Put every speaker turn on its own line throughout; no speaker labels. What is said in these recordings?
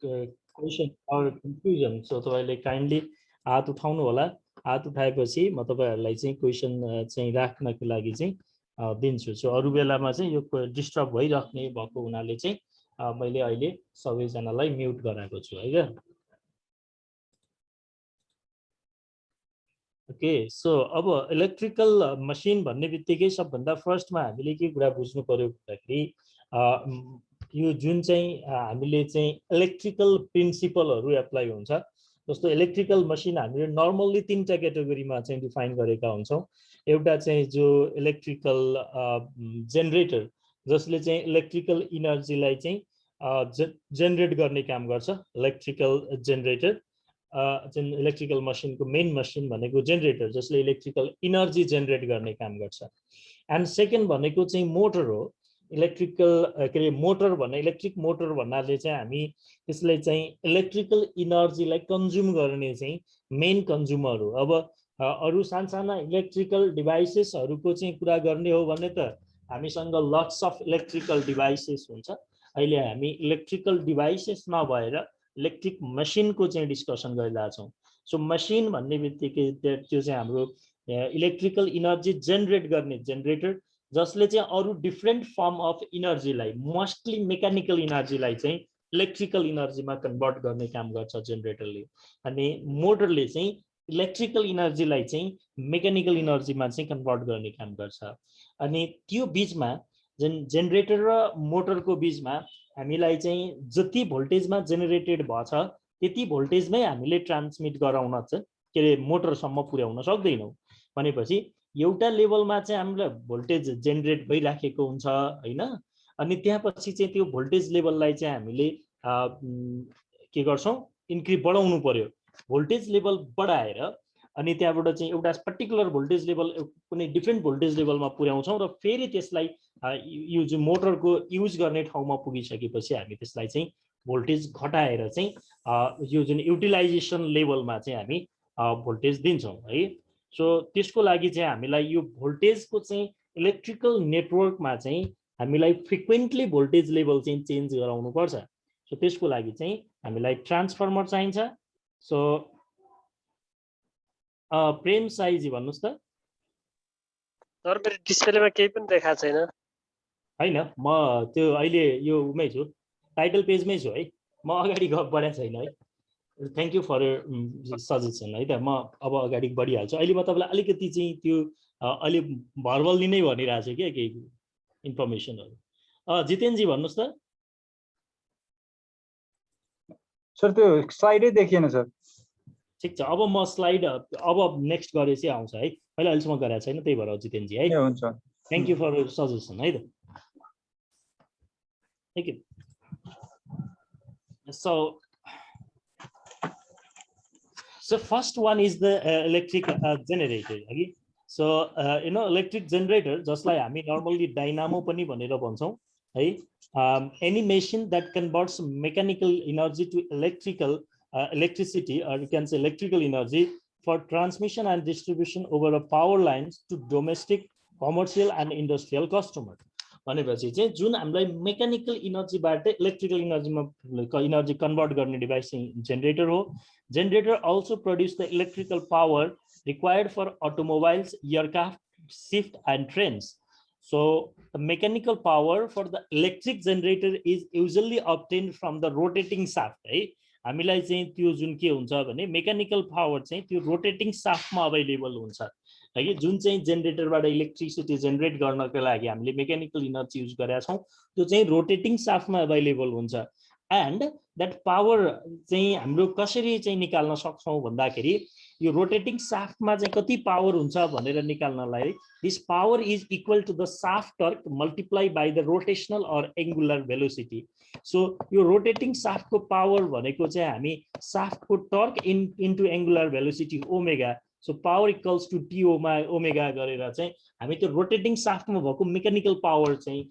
Question or confusion, so तपाईँले kindly हात उठाउनु होला। हात उठाएपछि म तपाईँहरूलाई चाहिँ क्वेसन चाहिँ राख्नको लागि चाहिँ दिन्छु। सो अरू बेलामा चाहिँ यो डिस्टर्ब भइराख्ने भएको हुनाले चाहिँ मैले अहिले सबैजनालाई म्युट गराएको छु है क्या। ओके, सो अब इलेक्ट्रिकल मसिन भन्ने बित्तिकै सबभन्दा फर्स्टमा हामीले के कुरा बुझ्नु पर्यो भन्दाखेरि यो जुन चाहिँ हामीले चाहिँ इलेक्ट्रिकल प्रिन्सिपलहरू एप्लाई हुन्छ। जस्तो इलेक्ट्रिकल मसिन हामीले नर्मल्ली तीनटा क्याटेगोरीमा चाहिँ डिफाइन गरेका हुन्छौँ। एउटा चाहिँ जो इलेक्ट्रिकल जेनरेटर, जसले चाहिँ इलेक्ट्रिकल इनर्जीलाई चाहिँ जेनरेट गर्ने काम गर्छ, इलेक्ट्रिकल जेनरेटर। इलेक्ट्रिकल मसिनको मेन मसिन भनेको जेनरेटर, जसले इलेक्ट्रिकल इनर्जी जेनरेट गर्ने काम गर्छ। एन्ड सेकेन्ड भनेको चाहिँ मोटर हो। इलेक्ट्रिकल के अरे मोटर भन्ने, इलेक्ट्रिक मोटर भन्नाले चाहिँ हामी त्यसले चाहिँ इलेक्ट्रिकल इनर्जीलाई कन्ज्युम गर्ने चाहिँ मेन कन्ज्युमर हो। अब अरू सानसाना इलेक्ट्रिकल डिभाइसेसहरूको चाहिँ कुरा गर्ने हो भने त हामीसँग लट्स अफ इलेक्ट्रिकल डिभाइसेस हुन्छ। अहिले हामी इलेक्ट्रिकल डिभाइसेस नभएर इलेक्ट्रिक मसिनको चाहिँ डिस्कसन गरिरहेका छौँ। सो मसिन भन्ने बित्तिकै त्यो चाहिँ हाम्रो इलेक्ट्रिकल इनर्जी जेनरेट गर्ने जेनरेटर, जसले चाहिँ अरू डिफ्रेन्ट फर्म अफ इनर्जीलाई, मोस्टली मेकानिकल इनर्जीलाई चाहिँ इलेक्ट्रिकल इनर्जीमा कन्भर्ट गर्ने काम गर्छ जेनरेटरले। अनि मोटरले चाहिँ इलेक्ट्रिकल इनर्जीलाई चाहिँ मेकानिकल इनर्जीमा चाहिँ कन्भर्ट गर्ने काम गर्छ। अनि त्यो बिचमा जेनरेटर र मोटरको बिचमा हामीलाई चाहिँ जति भोल्टेजमा जेनेरेटेड भछ त्यति भोल्टेजमै हामीले ट्रान्समिट गराउन चाहिँ के अरे मोटरसम्म पुर्याउन सक्दैनौँ। भनेपछि एउटा लेभलमा चाहिँ हामीलाई भोल्टेज जेनेरेट भइराखेको हुन्छ हैन। अनि त्यसपछि चाहिँ त्यो भोल्टेज लेभललाई चाहिँ हामीले के गर्छौँ, बढाउनु पर्यो। भोल्टेज लेभल बढाएर अनि त्यहाँबाट चाहिँ एउटा पर्टिकुलर भोल्टेज लेभल कुनै डिफ्रेन्ट भोल्टेज लेभलमा पुर्याउँछौँ र फेरि त्यसलाई यो जुन मोटरको युज गर्ने ठाउँमा पुगिसकेपछि हामी त्यसलाई चाहिँ भोल्टेज घटाएर चाहिँ यो जुन युटिलाइजेसन लेभलमा चाहिँ हामी भोल्टेज दिन्छौँ है। सो त्यसको लागि चाहिँ हामीलाई यो भोल्टेजको चाहिँ इलेक्ट्रिकल नेटवर्कमा चाहिँ हामीलाई फ्रिक्वेन्टली भोल्टेज लेभल चाहिँ चेन्ज गराउनु पर्छ। सो त्यसको लागि चाहिँ हामीलाई ट्रान्सफर्मर चाहिन्छ। सो प्रेम साईजी भन्नुस् त।
सर मेरो डिस्प्लेमा केही पनि देखाएको छैन।
हैन, म त्यो अहिले यो उमै छु, टाइटल पेजमै छु है, म अगाडि बढाएको छैन है। थ्याङ्क यू फर सजेसन है त, म अब अगाडि बढिहाल्छु। अहिले म तपाईँलाई अलिकति चाहिँ त्यो अलि भर्बल्ली नै भनिरहेको छु क्या केही इन्फर्मेसनहरू। जितेनजी भन्नुहोस् त।
सर त्यो स्लाइडै देखिएन सर।
ठिक छ, अब म स्लाइड अब नेक्स्ट गरेपछि आउँछ है, अहिले अहिलेसम्म गरेको छैन, त्यही भएर जितेनजी है।
हुन्छ,
थ्याङ्क यू फर सजेसन है त। Thank you. So first one is the electric generator. Okay? So electric generator, just like हामी normally dynamo पनि भनेर भन्छौं है। Any machine that converts mechanical energy to electricity, or you can say electrical energy, for transmission and distribution over a power lines to domestic, commercial and industrial customer. भनेपछि चाहिँ जुन हामीलाई mechanical इनर्जीबाट electrical इनर्जीमा energy convert गर्ने device चाहिँ generator हो। Generator also produce the electrical power required for automobiles, aircraft, ships and trains. So the mechanical power for the electric generator is usually obtained from the rotating shaft है। हामीलाई चाहिँ त्यो जुन के हुन्छ भने मेकानिकल पावर चाहिँ त्यो रोटेटिङ शाफ्टमा अवेलेबल हुन्छ है कि जुन चाहिँ जेनरेटरबाट इलेक्ट्रिसिटी जेनरेट गर्नको लागि हामीले मेकानिकल इनर्जी युज गरेका छौं त्यो चाहिँ रोटेटिङ शाफ्टमा अवेलेबल हुन्छ। एन्ड दैट पावर चाहिँ हाम्रो कसरी चाहिँ निकाल्न सक्छौं भन्दाखेरि यो रोटेटिङ शाफ्टमा चाहिँ कति पावर हुन्छ भनेर निकाल्नलाई this power is equal to the shaft torque multiply by the rotational or angular velocity. So यो रोटेटिङ शाफ्टको पावर भनेको चाहिँ हामी शाफ्टको torque into angular velocity omega, so power equals to T omega गरेर चाहिँ हामी त्यो रोटेटिङ शाफ्टमा भएको मेकानिकल पावर चाहिँ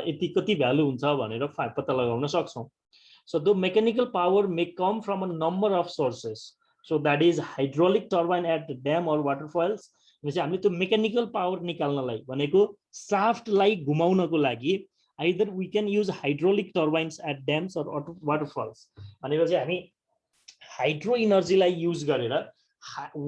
यति कति भ्यालु हुन्छ भनेर पत्ता लगाउन सक्छौं। So the mechanical power may come from a number of sources. So that is hydraulic turbine at the dam or waterfalls. हामीले त्यो मेकानिकल पावर निकाल्नलाई भनेको शाफ्टलाई घुमाउनको लागि either we can use hydraulic turbines at dams or waterfalls भनेपछि हामी hydro इनर्जीलाई use गरेर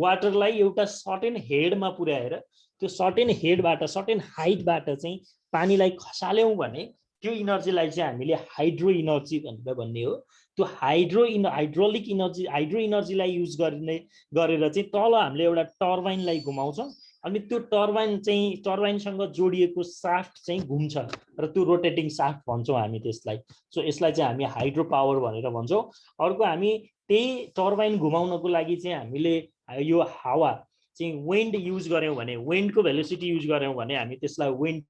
वाटरलाई एउटा सर्टेन हेडमा पुर्याएर त्यो सर्टेन हेडबाट सर्टेन हाइटबाट चाहिँ पानीलाई खसाल्यौँ भने त्यो इनर्जीलाई चाहिँ हामीले हाइड्रो इनर्जी भनेर भन्ने हो। त्यो हाइड्रोलिक इनर्जी हाइड्रो इनर्जीलाई युज गरेर चाहिँ तल हामीले एउटा टर्बाइनलाई घुमाउँछौँ अनि त्यो टर्बाइनसँग जोडिएको साफ्ट चाहिँ घुम्छ र त्यो रोटेटिङ साफ्ट भन्छौँ हामी त्यसलाई। सो यसलाई चाहिँ हामी हाइड्रो पावर भनेर भन्छौँ। अर्को हामी त्यही टर्बाइन घुमाउनको लागि चाहिँ हामीले यो हावा चाहिँ विन्ड युज गर्यौँ भने विन्डको भेलोसिटी युज गर्यौँ भने हामी त्यसलाई विन्ड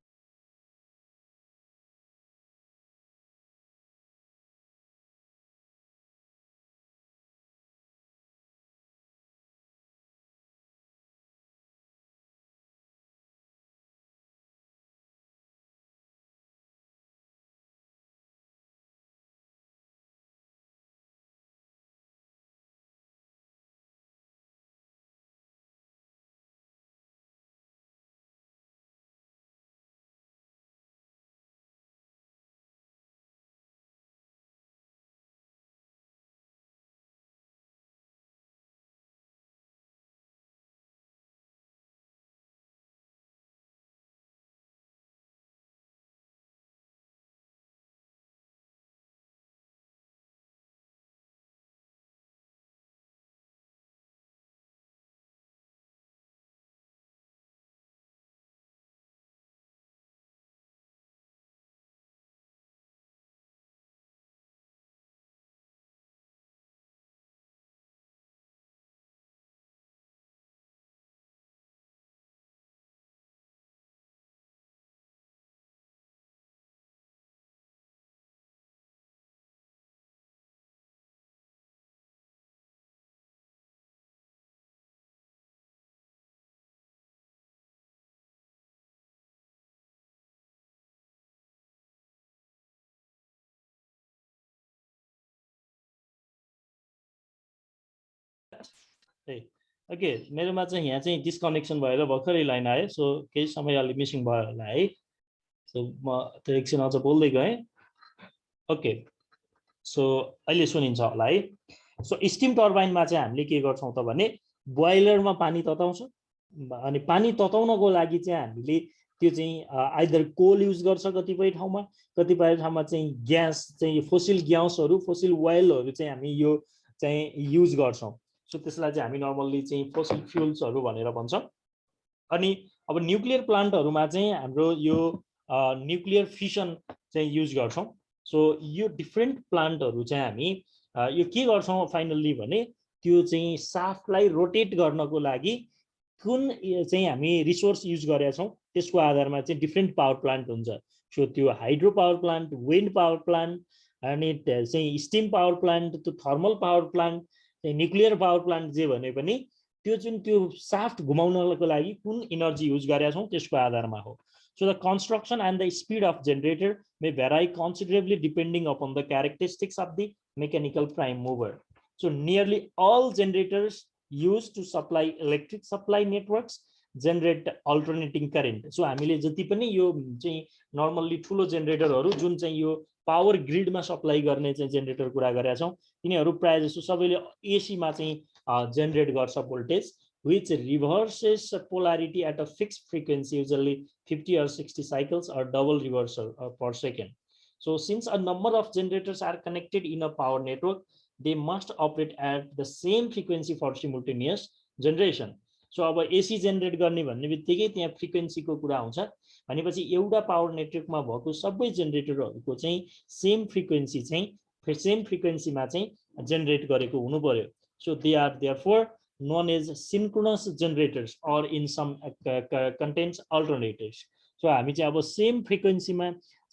ओके मेरोमा चाहिँ यहाँ चाहिँ डिस्कनेक्सन भएर भर्खरै लाइन आयो। सो केही समय अलि मिसिङ भयो होला है। सो म त्यो एकछिन अझ बोल्दै गएँ। ओके सो अहिले सुनिन्छ होला है। सो स्टिम टर्बाइनमा चाहिँ हामीले के गर्छौँ त भने बोइलरमा पानी तताउँछौँ अनि पानी तताउनको लागि चाहिँ हामीले त्यो चाहिँ आइदर कोल युज गर्छ कतिपय ठाउँमा चाहिँ ग्यास चाहिँ फोसिल ग्यासहरू फोसिल ओइलहरू चाहिँ हामी यो चाहिँ युज गर्छौँ। सो त्यसलाई चाहिँ हामी नर्मल्ली चाहिँ फोसिल फ्युल्सहरू भनेर भन्छौँ। अनि अब न्युक्लियर प्लान्टहरूमा चाहिँ हाम्रो यो न्युक्लियर फिसन चाहिँ युज गर्छौँ। सो यो डिफ्रेन्ट प्लान्टहरू चाहिँ हामी यो के गर्छौँ फाइनल्ली भने त्यो चाहिँ साफ्टलाई रोटेट गर्नको लागि कुन चाहिँ हामी रिसोर्स युज गरेका छौँ त्यसको आधारमा चाहिँ डिफ्रेन्ट पावर प्लान्ट हुन्छ। सो त्यो hydro power plant, wind power plant अनि चाहिँ स्टिम पावर प्लान्ट, त्यो thermal power plant, nuclear power plant जे भने पनि त्यो जुन त्यो साफ्ट घुमाउनको लागि कुन इनर्जी युज गरेका छौँ त्यसको आधारमा हो। So the construction and the speed of generator may vary considerably depending upon the characteristics of the mechanical prime mover. So nearly all generators used to supply electric supply networks generate alternating current. So हामीले जति पनि यो चाहिँ normally ठुलो जेनेरेटरहरू जुन चाहिँ यो power ग्रिडमा supply गर्ने चाहिँ जेनेरेटर कुरा गरेका छौँ तिनीहरू प्रायः जसो सबैले एसीमा चाहिँ जेनेरेट गर्छ voltage which reverses polarity at a fixed frequency, usually 50 or 60 cycles or double reversal per second. So since a number of generators are connected in a power network, they must operate at the same frequency for simultaneous generation. So अब AC generate गर्ने भन्ने बित्तिकै त्यहाँ फ्रिक्वेन्सीको कुरा आउँछ भनेपछि एउटा power नेटवर्कमा भएको सबै जेनेरेटरहरूको चाहिँ सेम फ्रिक्वेन्सीमा चाहिँ जेनेरेट गरेको हुनु पर्यो. So they are therefore known as synchronous generators or in some contains alternators. So हामी चाहिँ अब सेम फ्रिक्वेन्सीमा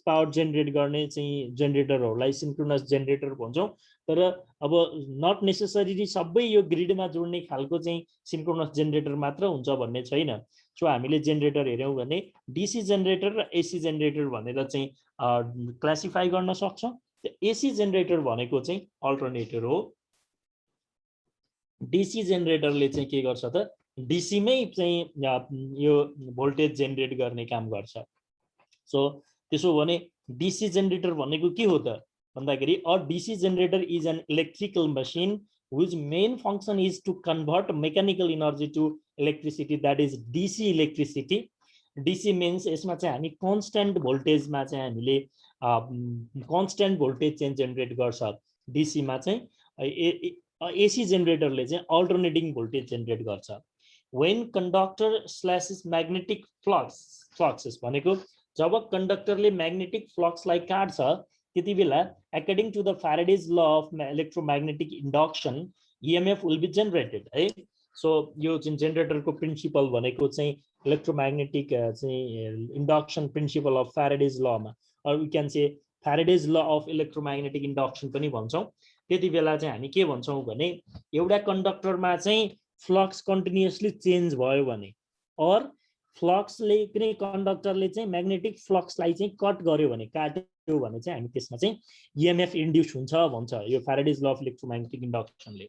पावर जेनेरेट गर्ने चाहिँ जेनेरेटरहरूलाई सिन्क्रोनस जेनेरेटर भन्छौँ. तर अब नट नेसेसरीली सबै यो ग्रिडमा जोड्ने खालको चाहिँ सिन्क्रोनस जेनेरेटर मात्र हुन्छ भन्ने छैन. सो हामीले जेनेरेटर हेर्यौँ भने डिसी जेनेरेटर र एसी जेनेरेटर भनेर चाहिँ क्लासिफाई गर्न सक्छौँ. एसी जेनेरेटर भनेको चाहिँ अल्टरनेटर हो. डीसी जेनेरेटरले चाहिँ के गर्छ त डीसीमै चाहिँ यो भोल्टेज जेनेरेट गर्ने काम गर्छ. सो त्यसो भने डीसी जेनरेटर भनेको के हो त भन्दाखेरि a DC generator is an electrical machine whose main function is to convert mechanical energy to electricity, that is DC electricity. DC means यसमा चाहिँ हामी कन्स्ट्यान्ट भोल्टेजमा चाहिँ हामीले कन्स्ट्यान्ट भोल्टेज चाहिँ जेनेरेट गर्छ। DC मा चाहिँ AC जेनरेटरले चाहिँ अल्टरनेटिङ भोल्टेज जेनेरेट गर्छ। when conductor slashes magnetic fluxes भनेको जब कन्डक्टरले म्याग्नेटिक फ्लक्सलाई काट्छ त्यति बेला according to the Faraday's law of electromagnetic induction EMF will be generated है। सो यो जुन जेनरेटरको प्रिन्सिपल भनेको चाहिँ इलेक्ट्रोम्याग्नेटिक चाहिँ इन्डक्सन प्रिन्सिपल अफ फ्याराडेज लमा, or we can say Faraday's law of electromagnetic induction पनि भन्छौँ। त्यति बेला चाहिँ हामी के भन्छौँ भने एउटा कन्डक्टरमा चाहिँ फ्लक्स कन्टिन्युअसली चेन्ज भयो भने और फ्लक्सले कुनै कन्डक्टरले चाहिँ म्याग्नेटिक फ्लक्सलाई चाहिँ कट गर्यो भने काट्यो भने चाहिँ हामी त्यसमा चाहिँ EMF इन्ड्युस हुन्छ भन्छ यो फ्याराडेज ल अफ इलेक्ट्रोम्याग्नेटिक इन्डक्सनले।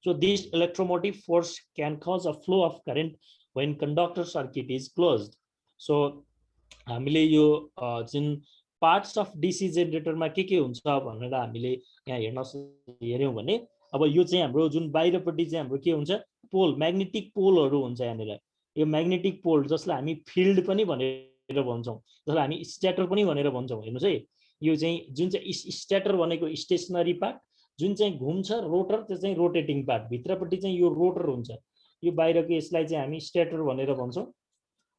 So this electromotive force can cause a flow of current when conductor circuit is closed. So हामीले यो जुन पार्ट्स अफ DC जेनरेटरमा के हुन्छ भनेर हामीले यहाँ हेर्यौं भने अब यो चाहिँ हाम्रो जुन बाहिरपट्टि चाहिँ हाम्रो के हुन्छ पोल म्याग्नेटिक पोलहरु हुन्छ यहाँनिर। यो म्याग्नेटिक पोल जसलाई हामी फिल्ड पनि भनेर भन्छौं, जसलाई हामी स्ट्याटर पनि भनेर भन्छौं। हेर्नुस् है यो चाहिँ जुन चाहिँ स्ट्याटर भनेको स्टेशनरी पार्ट, जुन चाहिँ घुम्छ रोटर त्यो चाहिँ रोटेटिङ पार्ट, भित्रपट्टि चाहिँ यो रोटर हुन्छ। यो बाहिरको यसलाई चाहिँ हामी स्ट्याटर भनेर भन्छौं,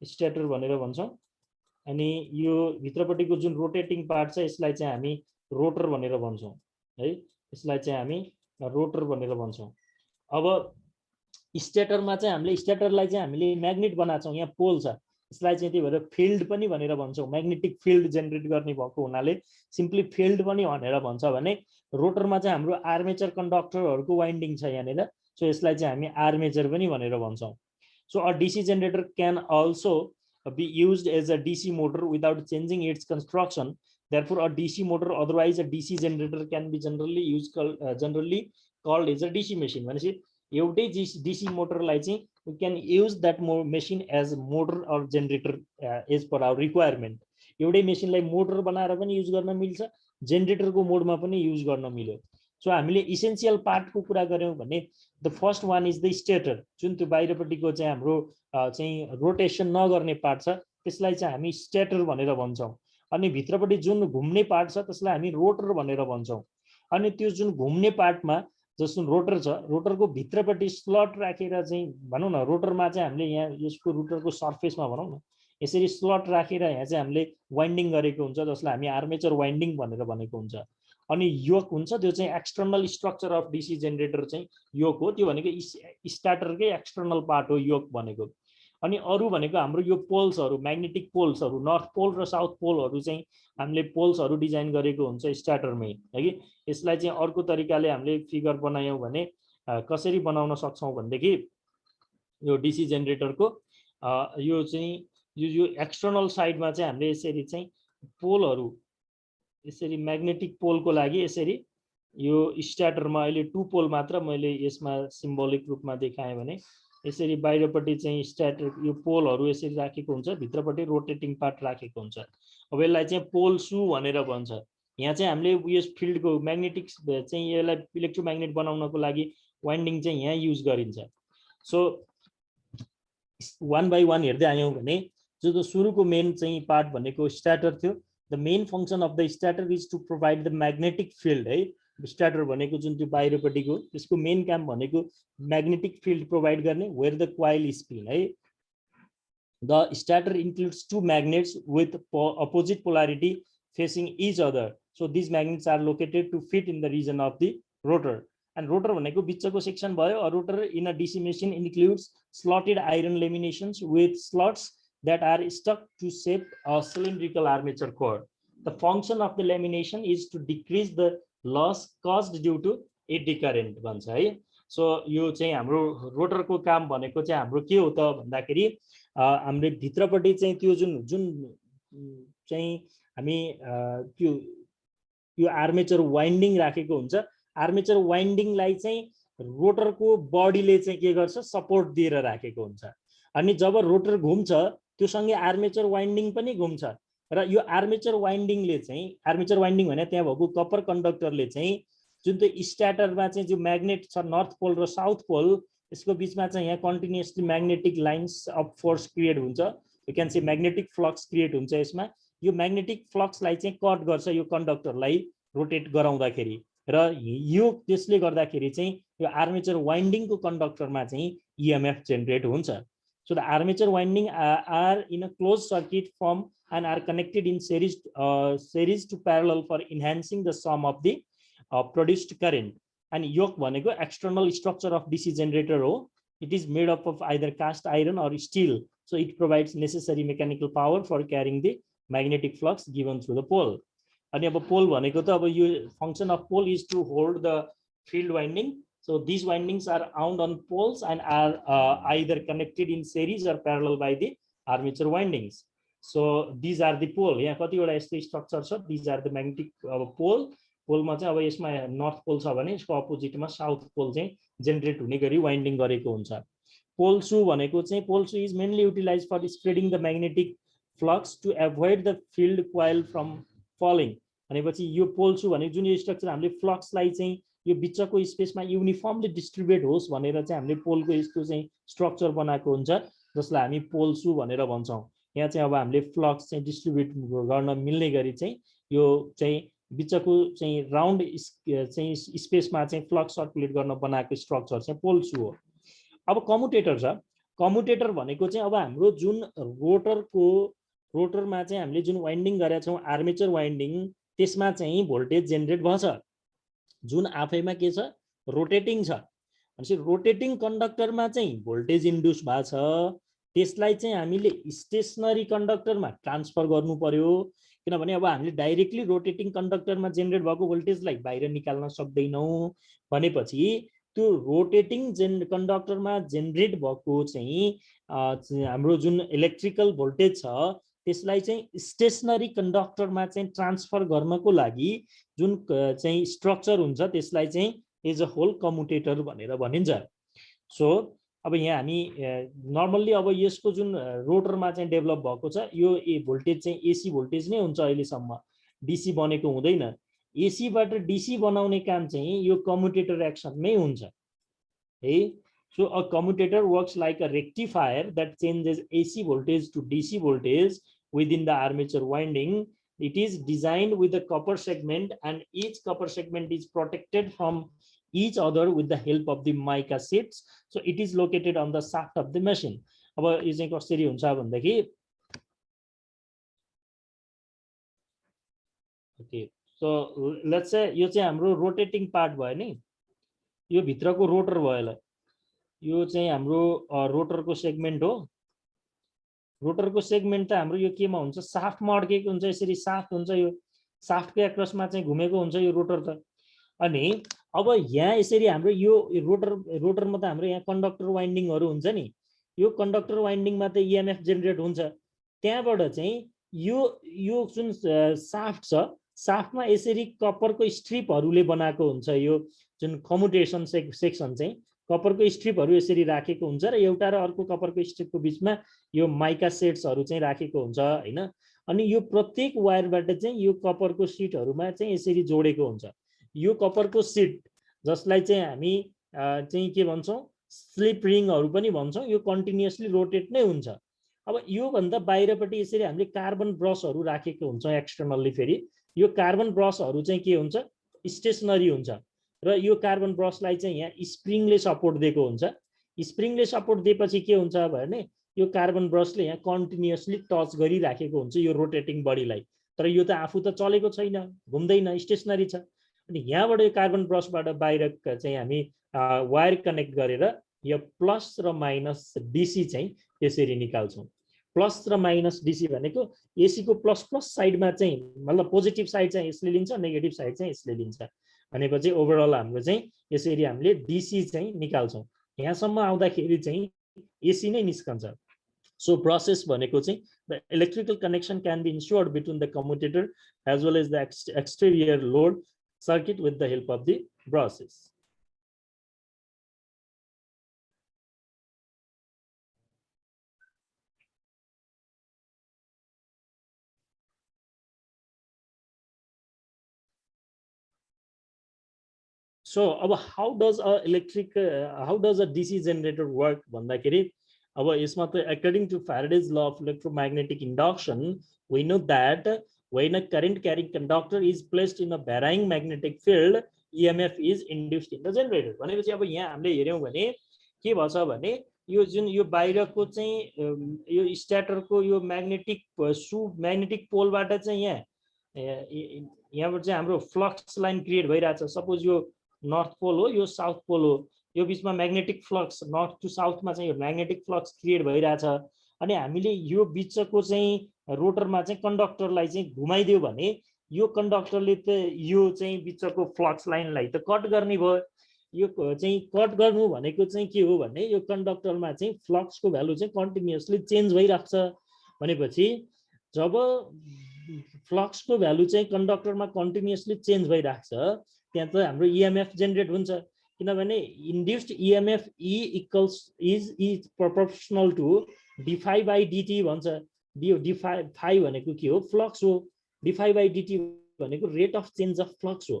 स्ट्याटर भनेर भन्छौं। अनि यो भित्रपट्टिको जुन रोटेटिङ पार्ट छ यसलाई चाहिँ हामी रोटर भनेर भन्छौं है। यसलाई चाहिँ हामी रोटर भनेर भन्छौं। अब स्ट्याटरमा चाहिँ हामीले स्ट्याटरलाई चाहिँ हामीले म्याग्नेट बनाछौं, यहाँ पोल छ, यसलाई चाहिँ त्यही भएर फिल्ड पनि भनेर भन्छौं। म्याग्नेटिक फिल्ड जेनेरेट गर्ने भएको हुनाले सिम्पली फिल्ड पनि भनेर भन्छ भने रोटरमा चाहिँ हाम्रो आर्मेचर कन्डक्टरहरुको वाइन्डिङ छ यहाँनिर। सो यसलाई चाहिँ हामी आर्मेचर पनि भनेर भन्छौं। So a DC generator can also be used as a DC motor without changing its construction. Therefore, a DC motor, otherwise a DC generator, can be generally called as a DC machine. भनेपछि एउटै DC मोटरलाई चाहिँ we can use that machine as motor or generator as per our requirement. एउटै मेसिनलाई motor बनाएर पनि use गर्न मिल्छ, जेनरेटरको मोडमा पनि युज गर्न मिल्यो। सो हामीले इसेन्शियल पार्टको कुरा गर्यौं भने the first one is the stator, जुन त्यो बाहिरपट्टिको चाहिँ हाम्रो चाहिँ रोटेसन नगर्ने पार्ट छ त्यसलाई चाहिँ हामी स्टेटर भनेर भन्छौं। अनि भित्रपट्टि जुन घुम्ने पार्ट छ त्यसलाई हामी रोटर भनेर भन्छौं। अनि त्यो जुन घुम्ने पार्टमा जस्तो रोटर छ, रोटरको भित्रपट्टि स्लट राखेर चाहिँ भनौं न, रोटरमा चाहिँ हामीले यहाँ यसको रोटरको सर्फेसमा भनौं न यसरी स्लट राखेर यहाँ चाहिँ हामीले वाइन्डिङ गरेको हुन्छ, जसलाई हामी आर्मेचर वाइन्डिङ भनेर भनेको हुन्छ। अनि योक हुन्छ, त्यो चाहिँ external structure of DC generator चाहिँ योक हो, त्यो भनेको स्टार्टरकै एक्सटर्नल पार्ट हो योक भनेको। अनि अरु भनेको हाम्रो यो पोल्सहरु, म्याग्नेटिक पोल्सहरु, नर्थ पोल र साउथ पोलहरु चाहिँ हामीले पोल्सहरु डिजाइन गरेको हुन्छ स्टार्टरमै है कि। यसलाई चाहिँ अर्को तरिकाले हामीले फिगर बनायौं भने कसरी बनाउन सक्छौं भनेदेखि यो डीसी जेनरेटरको यो चाहिँ यो एक्सटर्नल साइडमा चाहिँ हामीले यसरी चाहिँ पोलहरु, यसरी म्याग्नेटिक पोलको लागि यसरी यो स्टार्टरमा अहिले 2 पोल मात्र मैले यसमा सिम्बोलिक रूपमा देखाएँ भने यसरी बाहिरपट्टि चाहिँ स्टार्टर यो पोलहरु यसरी राखेको हुन्छ, भित्रपट्टि रोटेटिङ पार्ट राखेको हुन्छ। अब यसलाई चाहिँ पोल सु भनेर भन्छ। यहाँ चाहिँ हामीले यो फिल्डको म्याग्नेटिक चाहिँ यसलाई इलेक्ट्रोम्याग्नेट बनाउनको लागि वाइन्डिङ चाहिँ यहाँ युज गरिन्छ। सो वन बाइ वन हेर्दै आयौं भने जो सुरुको मेन चाहिँ पार्ट भनेको स्टार्टर थियो। The main function of the starter is to provide the magnetic field है। स्टार्टर भनेको जुन त्यो बाहिरपट्टिको त्यसको मेन काम भनेको म्याग्नेटिक फिल्ड प्रोवाइड गर्ने, where the coil is spin है। The starter includes 2 magnets with opposite polarity facing each other. So these magnets are located to fit in the region of the rotor. And rotor भनेको बिचको section भयो। Rotor in a DC machine includes slotted iron laminations with slots that are stuck to shape a cylindrical armature core. The function of the lamination is to decrease the loss caused due to eddy current भन्छ है। So यो चाहिँ हाम्रो रोटरको काम भनेको चाहिँ हाम्रो के हो त भन्दाखेरि हामीले भित्रपट्टि चाहिँ त्यो जुन चाहिँ हामी त्यो यो आर्मेचर वाइन्डिङ राखेको हुन्छ। आर्मेचर वाइन्डिङलाई चाहिँ रोटरको बडीले चाहिँ के गर्छ, सपोर्ट दिएर राखेको हुन्छ। अनि जब रोटर घुम्छ त्यो सँगै आर्मेचर वाइन्डिङ पनि घुम्छ। र यो आर्मेचर वाइन्डिङले चाहिँ आर्मेचर वाइन्डिङ भने त्यहाँ भएको कपर कन्डक्टरले चाहिँ जुन त्यो स्ट्याटरमा चाहिँ जो म्याग्नेट छ नर्थ पोल र साउथ पोल यसको बिचमा चाहिँ यहाँ continuously magnetic lines of force create हुन्छ you can see magnetic flux create हुन्छ यसमा यो म्याग्नेटिक फ्लक्सलाई चाहिँ कट गर्छ यो कन्डक्टरलाई रोटेट गराउँदाखेरि र यो त्यसले गर्दाखेरि चाहिँ यो आर्मेचर वाइन्डिङको कन्डक्टरमा चाहिँ इएमएफ जेनेरेट हुन्छ so the armature winding are in a close circuit form and are connected in series to parallel for enhancing the sum of the produced current. And yoke भनेको external structure of DC generator हो. It is made up of either cast iron or steel. So it provides necessary mechanical power for carrying the magnetic flux given through the pole. अनि अब pole भनेको त अब यो function of pole is to hold the field winding. So these windings are wound on poles and are either connected in series or parallel by the armature windings. So these are the pole. यहाँ कतिवटा यस्तो structure छ these are the magnetic pole. पोलमा चाहिँ अब यसमा north पोल छ भने यसको अपोजिटमा साउथ पोल चाहिँ जेनेरेट हुने गरी वाइन्डिङ गरेको हुन्छ पोल सु भनेको चाहिँ pole shoe is mainly utilize for spreading the magnetic flux to avoid the field coil from falling भनेपछि यो पोल सु भनेको जुन यो स्ट्रक्चर हामीले फ्लक्सलाई चाहिँ यो बिचको स्पेसमा युनिफर्मली डिस्ट्रिब्युट होस् भनेर चाहिँ हामीले पोलको यस्तो चाहिँ स्ट्रक्चर बनाएको हुन्छ जसलाई हामी पोल सु भनेर भन्छौँ यहाँ चाहिँ अब हामीले फ्लक्स चाहिँ डिस्ट्रिब्युट गर्न मिल्ने गरी चाहिँ यो चाहिँ बिचको चाहिँ राउन्ड चाहिँ स्पेसमा चाहिँ फ्लक्स सर्कुलेट गर्न बनाएको स्ट्रक्चर चाहिँ पोल सु हो अब कम्युटेटर छ कम्युटेटर भनेको चाहिँ अब हाम्रो जुन रोटरमा चाहिँ हामीले जुन वाइन्डिङ गरेका छौँ आर्मेचर वाइन्डिङ त्यसमा चाहिँ भोल्टेज जेनेरेट भन्छ जुन आफैमा के छ रोटेटिङ छ भनेपछि रोटेटिङ कन्डक्टरमा चाहिँ भोल्टेज इन्ड्युस भएको छ त्यसलाई चाहिँ हामीले स्टेसनरी कन्डक्टरमा ट्रान्सफर गर्नु पर्यो किनभने अब हामीले डाइरेक्टली रोटेटिङ कन्डक्टरमा जेनेरेट भएको भोल्टेजलाई बाहिर निकाल्न सक्दैनौँ भनेपछि त्यो रोटेटिङ कन्डक्टरमा जेनेरेट भएको चाहिँ हाम्रो जुन इलेक्ट्रिकल भोल्टेज छ त्यसलाई चाहिँ स्टेसनरी कन्डक्टरमा चाहिँ ट्रान्सफर गर्नको लागि जुन चाहिँ स्ट्रक्चर हुन्छ त्यसलाई चाहिँ एज अ होल कम्युटेटर भनेर भनिन्छ सो अब यहाँ हामी नर्मल्ली अब यसको जुन रोटरमा चाहिँ डेभलप भएको छ यो भोल्टेज चाहिँ एसी भोल्टेज नै हुन्छ अहिलेसम्म डीसी बनेको हुँदैन एसीबाट डीसी बनाउने काम चाहिँ यो कम्युटेटर एक्सनमै हुन्छ है so a commutator works like a rectifier that changes AC voltage to DC voltage within the armature winding. It is designed with a copper segment and each copper segment is protected from each other with the help of the mica sheets. So it is located on the shaft of the machine. अब यो चाहिँ कसरी हुन्छ भन्दाखेरि okay so let's say यो चाहिँ हाम्रो rotating part भयो नि यो भित्रको रोटर भयो यो चाहिँ हाम्रो रोटरको सेगमेन्ट हो रोटरको सेगमेन्ट त हाम्रो यो केमा हुन्छ साफ्टमा अड्केको हुन्छ यसरी साफ्ट हुन्छ यो साफ्टको एक्रसमा चाहिँ घुमेको हुन्छ यो रोटर त अनि अब यहाँ यसरी हाम्रो यो रोटरमा त हाम्रो यहाँ कन्डक्टर वाइन्डिङहरु हुन्छ नि यो कन्डक्टर वाइन्डिङमा त इएमएफ जेनेरेट हुन्छ त्यहाँबाट चाहिँ यो जुन साफ्ट छ साफ्टमा यसरी कपरको स्ट्रिपहरुले बनाएको हुन्छ यो जुन कम्युटेसन सेक्सन चाहिँ कपरको स्ट्रिपहरु यसरी राखेको हुन्छ र एउटा र अर्को कपरको स्ट्रिपको बीचमा यो माइका सेट्सहरु चाहिँ राखेको हुन्छ हैन अनि यो प्रत्येक वायरबाट चाहिँ यो कपरको शीटहरुमा चाहिँ यसरी जोडेको हुन्छ यो कपरको शीट जसलाई चाहिँ हामी चाहिँ के भन्छौं स्लिप रिङहरु पनि भन्छौं यो कन्टिन्युअसली रोटेट नै हुन्छ अब यो भन्दा बाहिरपट्टि यसरी हामीले कार्बन ब्रशहरु राखेको हुन्छ एक्सटर्नली फेरि यो कार्बन ब्रशहरु चाहिँ के हुन्छ स्टेशनरी हुन्छ र यो कार्बन ब्रशलाई चाहिँ यहाँ स्प्रिङले सपोर्ट दिएको हुन्छ स्प्रिङले सपोर्ट दिएपछि के हुन्छ भने यो कार्बन ब्रशले यहाँ कन्टिन्युअसली टच गरिराखेको हुन्छ यो रोटेटिङ बडीलाई तर यो त आफू त चलेको छैन घुम्दैन स्टेशनरी छ अनि यहाँबाट यो कार्बन ब्रशबाट बाहिर चाहिँ हामी वायर कनेक्ट गरेर यो प्लस र माइनस डीसी चाहिँ यसरी निकाल्छौं प्लस र माइनस डीसी भनेको एसी को प्लस प्लस साइडमा चाहिँ मतलब पोजिटिभ साइड चाहिँ यसले लिन्छ नेगेटिभ साइड चाहिँ यसले लिन्छ भनेपछि ओभरअल हाम्रो चाहिँ यसरी हामीले डीसी चाहिँ निकाल्छौं यहाँसम्म आउँदाखेरि चाहिँ एसी नै निस्कन्छ सो प्रोसेस भनेको चाहिँ the electrical connection can be ensured between the commutator as well as the exterior load circuit with the help of the brushes so अब how does a DC generator work भन्दाखेरि अब यसमा त according to Faraday's law of electromagnetic induction, we know that when a current carrying conductor is placed in a varying magnetic field, EMF is induced in the generator. भनेपछि अब यहाँ हामीले हेर्यौं भने के भन्छ भने यो जुन यो बाहिरको चाहिँ यो स्ट्याटरको यो म्याग्नेटिक पोलबाट चाहिँ यहाँबाट चाहिँ हाम्रो फ्लक्स लाइन क्रिएट भइरहेछ। सपोज यो नर्थ पोल हो, यो साउथ पोल हो, यो बीचमा म्याग्नेटिक फ्लक्स नर्थ टु साउथमा चाहिँ यो म्याग्नेटिक फ्लक्स क्रिएट भइरहेछ। अनि हामीले यो बीचको चाहिँ रोटरमा चाहिँ कन्डक्टरलाई चाहिँ घुमाइदियो भने यो कन्डक्टरले त यो चाहिँ बीचको फ्लक्स लाइनलाई त कट गर्ने भयो। यो चाहिँ कट गर्नु भनेको चाहिँ के हो भने यो कन्डक्टरमा चाहिँ फ्लक्सको भ्यालु चाहिँ कन्टिन्युअसली चेन्ज भइराख्छ। भनेपछि जब फ्लक्सको भ्यालु चाहिँ कन्डक्टरमा कन्टिन्युअसली चेन्ज भइराख्छ त्यहाँ त हाम्रो EMF जेनेरेट हुन्छ। किनभने induced EMF is proportional to d∅dt भन्छ। d∅ भनेको के हो? फ्लक्स हो। d∅dt भनेको rate of change of flux हो।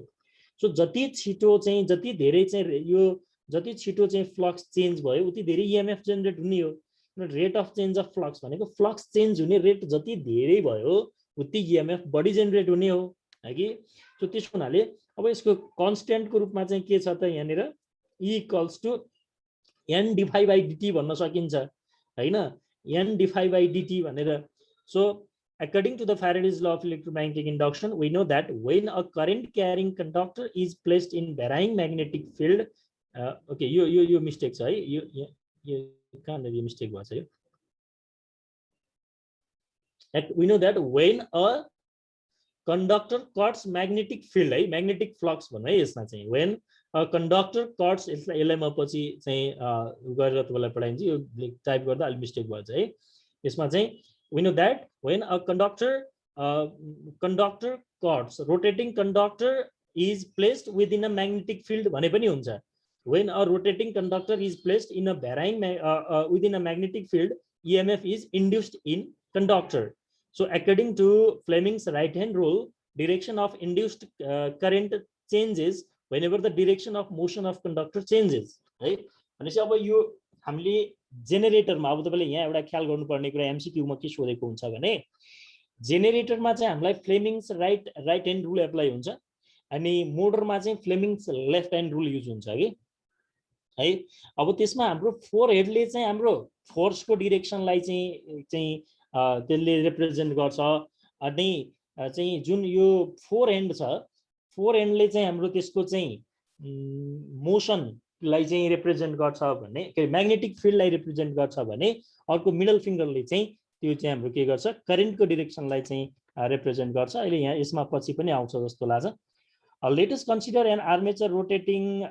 सो जति छिटो चाहिँ जति धेरै चाहिँ यो जति छिटो चाहिँ फ्लक्स चेन्ज भयो उति धेरै EMF जेनेरेट हुने हो। Rate of change of flux भनेको फ्लक्स चेन्ज हुने रेट जति धेरै भयो उति EMF बढी जेनेरेट हुने हो हैन। सो त्यसको हुनाले अब यसको कन्स्टेन्टको रूपमा चाहिँ के छ त यहाँनिर E = n d∅dt भन्न सकिन्छ हैन। n d∅dt भनेर। So according to the Faraday's law of electromagnetic induction, we know that when a current carrying conductor is placed in varying magnetic field, okay, you mistakes, right? You can't be mistake was here. We know that when a conductor cuts magnetic field, right? Magnetic flux भन्ने यसमा चाहिँ when a conductor cuts यसलाई म पछि चाहिँ गरेर तपाईलाई पढाइन्छ। यो टाइप गर्दा अलि मिस्टेक भन्छ है। यसमा चाहिँ we know that when a conductor cuts, rotating conductor is placed within a magnetic field भने पनि हुन्छ। When a rotating conductor is placed in a varying within a magnetic field, EMF is induced in conductor. So according to Fleming's right hand rule, direction of induced current changes whenever the direction of motion of conductor changes, right? भनेपछि अब यो हामीले जेनेरेटरमा अब तपाईले यहाँ एउटा ख्याल गर्नुपर्ने कुरा MCQ मा के सोधेको हुन्छ भने जेनेरेटरमा चाहिँ हामीलाई फ्लेमिङ्स राइट ह्यान्ड रुल एप्लाई हुन्छ अनि मोटरमा चाहिँ फ्लेमिङ्स लेफ्ट ह्यान्ड रुल युज हुन्छ है। अब त्यसमा हाम्रो फोर हेडले चाहिँ हाम्रो फोर्सको डिरेक्सनलाई चाहिँ त्यसले रिप्रेजेन्ट गर्छ। अनि चाहिँ जुन यो फोर हेन्ड छ, फोर हेन्डले चाहिँ हाम्रो त्यसको चाहिँ मोसन लाई चाहिँ रिप्रेजेन्ट गर्छ भने के म्याग्नेटिक फिल्डलाई रिप्रेजेन्ट गर्छ भने अर्को मिडल फिंगरले चाहिँ त्यो चाहिँ हाम्रो के गर्छ करेन्टको डिरेक्सनलाई चाहिँ रिप्रेजेन्ट गर्छ। अहिले यहाँ यसमा पछि पनि आउँछ जस्तो लाग्छ। Let us consider an armature rotating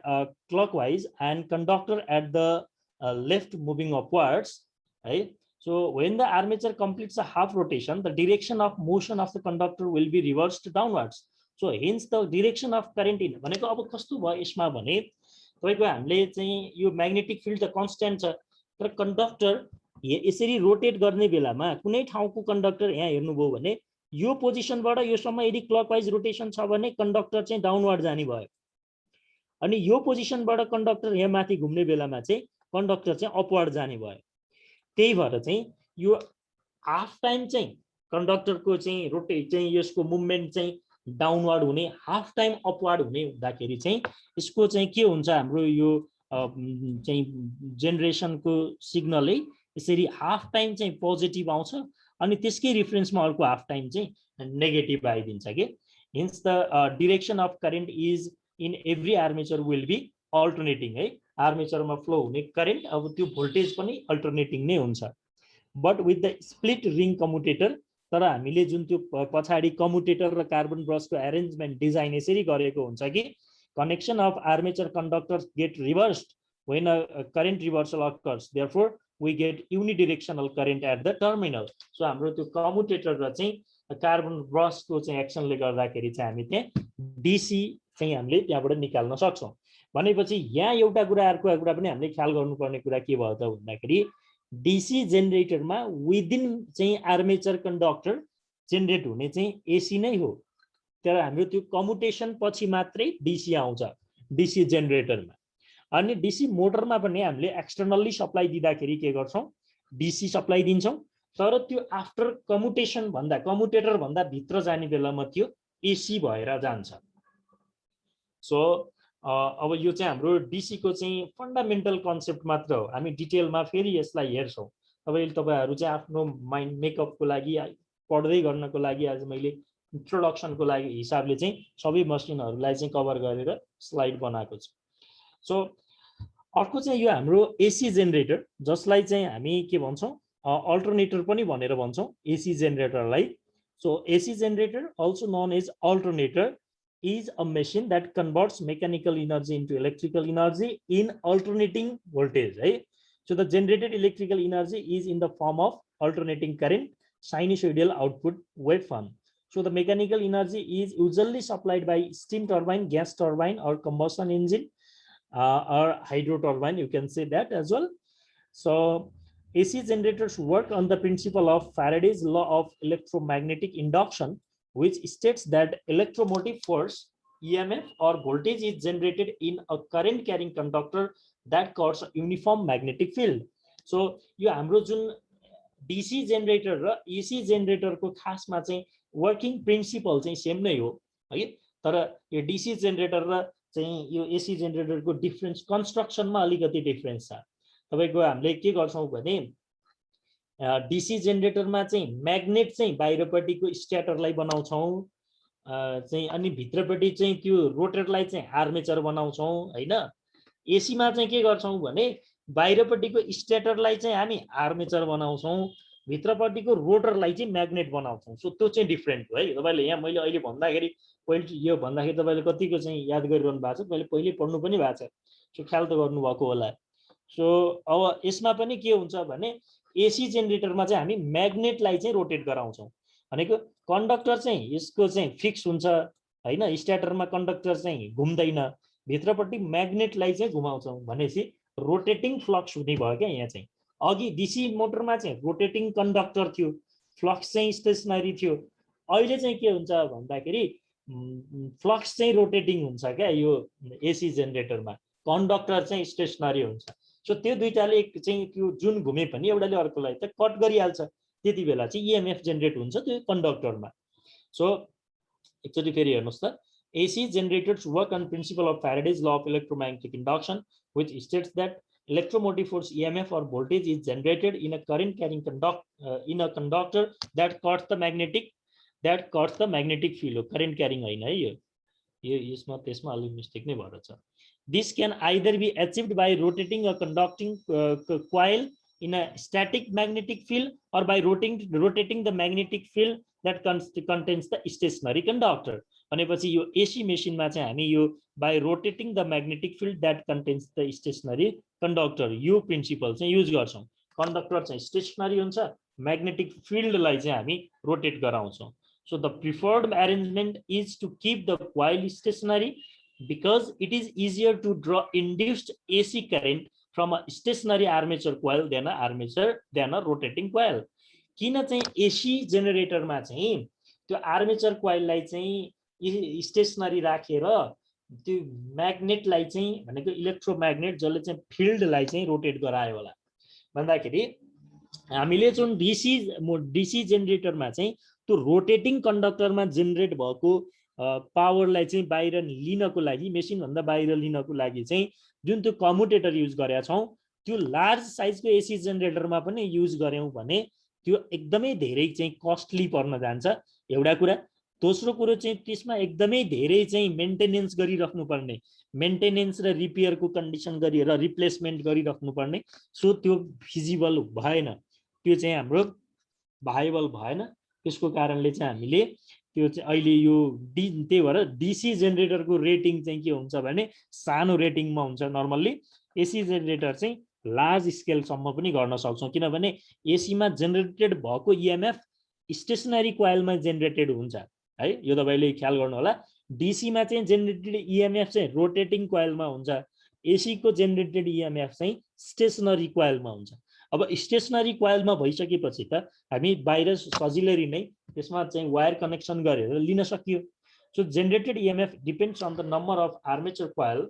clockwise and conductor at the left moving upwards, right? So when the armature completes a half rotation, the direction of motion of the conductor will be reversed downwards. So hence the direction of current in भनेको अब कस्तो भयो यसमा भने तपाईको हामीले चाहिँ यो म्याग्नेटिक फिल्ड त कन्स्ट्यान्ट छ तर कन्डक्टर यसरी रोटेट गर्ने बेलामा कुनै ठाउँको कन्डक्टर यहाँ हेर्नुभयो भने यो पोजिसनबाट योसम्म यदि क्लकवाइज रोटेसन छ भने कन्डक्टर चाहिँ डाउनवर्ड जाने भयो अनि यो पोजिसनबाट कन्डक्टर यहाँ माथि घुम्ने बेलामा चाहिँ कन्डक्टर चाहिँ अपवर्ड जाने भयो। त्यही भएर चाहिँ यो हाफ टाइम चाहिँ कन्डक्टरको चाहिँ रोटेट चाहिँ यसको मुभमेन्ट चाहिँ डाउनवर्ड हुने हाफ टाइम अपवर्ड हुने हुँदाखेरि चाहिँ यसको चाहिँ के हुन्छ हाम्रो यो चाहिँ जेनेरेसनको सिग्नलै यसरी हाफ टाइम चाहिँ पोजिटिभ आउँछ अनि त्यसकै रिफरेन्समा अर्को हाफ टाइम चाहिँ नेगेटिभ आइदिन्छ के। Hence the direction of current is in every armature will be alternating है। आर्मेचरमा फ्लो हुने करेन्ट अब त्यो भोल्टेज पनि अल्टरनेटिङ नै हुन्छ। But with the split ring commutator तर हामीले जुन त्यो पछाडी कम्युटेटर र कार्बन ब्रसको एरेन्जमेन्ट डिजाइन यसरी गरेको हुन्छ कि connection of armature conductors get reversed when a current reversal occurs, therefore we get unidirectional current at the terminal. So हाम्रो त्यो कम्युटेटर र चाहिँ कार्बन ब्रसको चाहिँ एक्सनले गर्दाखेरि चाहिँ हामी त्यहाँ डीसी चाहिँ हामीले त्यहाँबाट निकाल्न सक्छौं। भनेपछि यहाँ एउटा कुरा अर्को कुरा पनि हामीले ख्याल गर्नुपर्ने कुरा के भयो त भन्दाखेरि डीसी जेनेरेटरमा विदिन चाहिँ आर्मेचर कन्डक्टर जेनेरेट हुने चाहिँ एसी नै हो तर हाम्रो त्यो कम्युटेसन पछि मात्रै डीसी आउँछ। डीसी जेनेरेटरमा। अनि डीसी मोटरमा पनि हामीले एक्सटर्नल्ली सप्लाई दिँदाखेरि के गर्छौं, डीसी सप्लाई दिन्छौं, तर त्यो आफ्टर कम्युटेसन भन्दा कम्युटेटर भन्दा भित्र जाने बेलामा त्यो एसी भएर जान्छ। सो अब यो चाहिँ हाम्रो डीसी को चाहिँ फन्डामेन्टल कन्सेप्ट मात्र हो। हामी डिटेलमा फेरि यसलाई हेर्छौं। तपाईहरु चाहिँ आफ्नो माइन्ड मेकअपको लागि पढ्दै गर्नको लागि आज मैले इन्ट्रोडक्सनको लागि हिसाबले चाहिँ सबै मसिनहरुलाई चाहिँ कभर गरेर स्लाइड बनाएको छु। सो अर्को चाहिँ यो हाम्रो एसी जेनेरेटर, जसलाई चाहिँ हामी के भन्छौं, अल्टरनेटर पनि भनेर भन्छौं एसी जेनेरेटरलाई। So AC generator also known as alternator is a machine that converts mechanical energy into electrical energy in alternating voltage, right? So the generated electrical energy is in the form of alternating current sinusoidal output waveform. So the mechanical energy is usually supplied by steam turbine, gas turbine, or combustion engine, or hydro turbine, you can say that as well. So AC generators work on the principle of Faraday's law of electromagnetic induction, which states that electromotive force, EMF, or voltage is generated in a current carrying conductor that causes a uniform magnetic field. So यो हाम्रो जुन DC generator र AC generator को खासमा चाहिँ working principal चाहिँ same नै हो है, तर यो DC जेनेरेटर र चाहिँ यो AC जेनेरेटर को डिफरेन्स कन्स्ट्रक्सनमा अलिकति डिफरेन्स छ। तपाईको हामीले के गर्छौं भने डीसी जेनेरेटरमा चाहिँ म्याग्नेट चाहिँ बाहिरपट्टिको स्ट्याटरलाई बनाउँछौं चाहिँ, अनि भित्रपट्टि चाहिँ त्यो रोटरलाई चाहिँ आर्मेचर बनाउँछौं हैन। एसी मा चाहिँ के गर्छौं भने बाहिरपट्टिको स्ट्याटरलाई चाहिँ हामी आर्मेचर बनाउँछौं, भित्रपट्टिको रोटरलाई चाहिँ म्याग्नेट बनाउँछौं। सो त्यो चाहिँ डिफरेन्ट हो है। तपाईले यहाँ मैले अहिले भन्दाखेरि पहिले यो भन्दाखेरि तपाईले कतिको चाहिँ याद गरिरहनु भएको छ, मैले पहिले पढ्नु पनि भएको छ, सो ख्याल त गर्नु भएको होला। सो अब यसमा पनि के हुन्छ भने एसी जेनेरेटरमा चाहिँ हामी म्याग्नेटलाई चाहिँ रोटेट गराउँछौं, भनेको कन्डक्टर चाहिँ यसको चाहिँ फिक्स हुन्छ हैन, स्ट्याटरमा कन्डक्टर चाहिँ घुम्दैन, भित्रपट्टि म्याग्नेटलाई चाहिँ घुमाउँछौं भनेपछि रोटेटिङ फ्लक्स हुने भयो क्या। यहाँ चाहिँ अघि डीसी मोटरमा चाहिँ रोटेटिङ कन्डक्टर थियो, फ्लक्स चाहिँ स्टेशनरी थियो। अहिले चाहिँ के हुन्छ भन्दाखेरि फ्लक्स चाहिँ रोटेटिङ हुन्छ क्या यो एसी जेनेरेटरमा, कन्डक्टर चाहिँ स्टेशनरी हुन्छ। सो त्यो दुईटाले चाहिँ त्यो जुन घुमे पनि एउटाले अर्कोलाई त कट गरिहाल्छ, त्यति बेला चाहिँ ईएमएफ जेनेरेट हुन्छ त्यो कन्डक्टरमा। सो एकचोटि फेरि हेर्नुस् त, AC generators work on principle of Faraday's law of electromagnetic induction, which states that electromotive force EMF or voltage is generated in a current carrying conductor that cuts the magnetic field. Current carrying हैन है यो यसमा त्यसमा अलि mistake नै भएर छ। This can either be achieved by rotating a conducting coil in a static magnetic field or by rotating the magnetic field that contains the stationary conductor. भनेपछि यो एसी मेसिनमा चाहिँ हामी यो by rotating the magnetic field that contains the stationary conductor यो principal चाहिँ use गर्छौं। Conductor चाहिँ stationery हुन्छ, म्याग्नेटिक फिल्डलाई चाहिँ हामी rotate गराउँछौं। So the preferred arrangement is to keep the coil stationary because it is easier to draw induced AC current from a stationary armature coil than a rotating coil. किन चाहिँ AC जेनेरेटरमा चाहिँ त्यो armature कोइललाई चाहिँ stationery राखेर त्यो म्याग्नेटलाई चाहिँ भनेको electromagnet जसले चाहिँ फिल्डलाई चाहिँ रोटेट गरायो होला भन्दाखेरि हामीले जुन डीसी जेनेरेटरमा चाहिँ त्यो रोटेटिङ कन्डक्टरमा जेनेरेट भएको पावरलाई चाहिँ बाहिर लिनको लागि, मेसिन भन्दा बाहिर लिनको लागि चाहिँ जुन त्यो कम्युटेटर युज गरेका छौं त्यो लार्ज साइजको एसी जेनेरेटरमा पनि युज गर्यौं भने त्यो एकदमै धेरै चाहिँ कस्टली पर्न जान्छ एउटा कुरा। दोस्रो कुरो चाहिँ त्यसमा एकदमै धेरै चाहिँ मेन्टेनेन्स गरिराख्नु पर्ने, मेन्टेनेन्स र रिपेयरको कन्डिसन गरेर रिप्लेसमेन्ट गरिराख्नु पर्ने। सो त्यो फिजिबल भएन, त्यो चाहिँ हाम्रो भाइबल भएन। त्यसको कारणले चाहिँ हामीले त्यो चाहिँ अहिले यो त्यही भएर डीसी जेनेरेटरको रेटिङ चाहिँ के हुन्छ भने सानो रेटिङमा हुन्छ। नर्मल्ली एसी जेनेरेटर चाहिँ लार्ज स्केलसम्म पनि गर्न सक्छौं, किनभने एसीमा जेनेरेटेड भएको ईएमएफ स्टेशनरी कोइलमा जेनेरेटेड हुन्छ है, यो तपाईले ख्याल गर्नु होला। डीसीमा चाहिँ जेनेरेटेड ईएमएफ चाहिँ रोटेटिङ कोइलमा हुन्छ, एसी को जेनेरेटेड ईएमएफ चाहिँ स्टेशनरी कोइलमा हुन्छ। अब स्टेशनरी कोइलमा भइसकेपछि त हामी बाहिर सजिलै नै त्यसमा चाहिँ वायर कनेक्सन गरेर लिन सकियो। So generated EMF depends on the number of armature coil,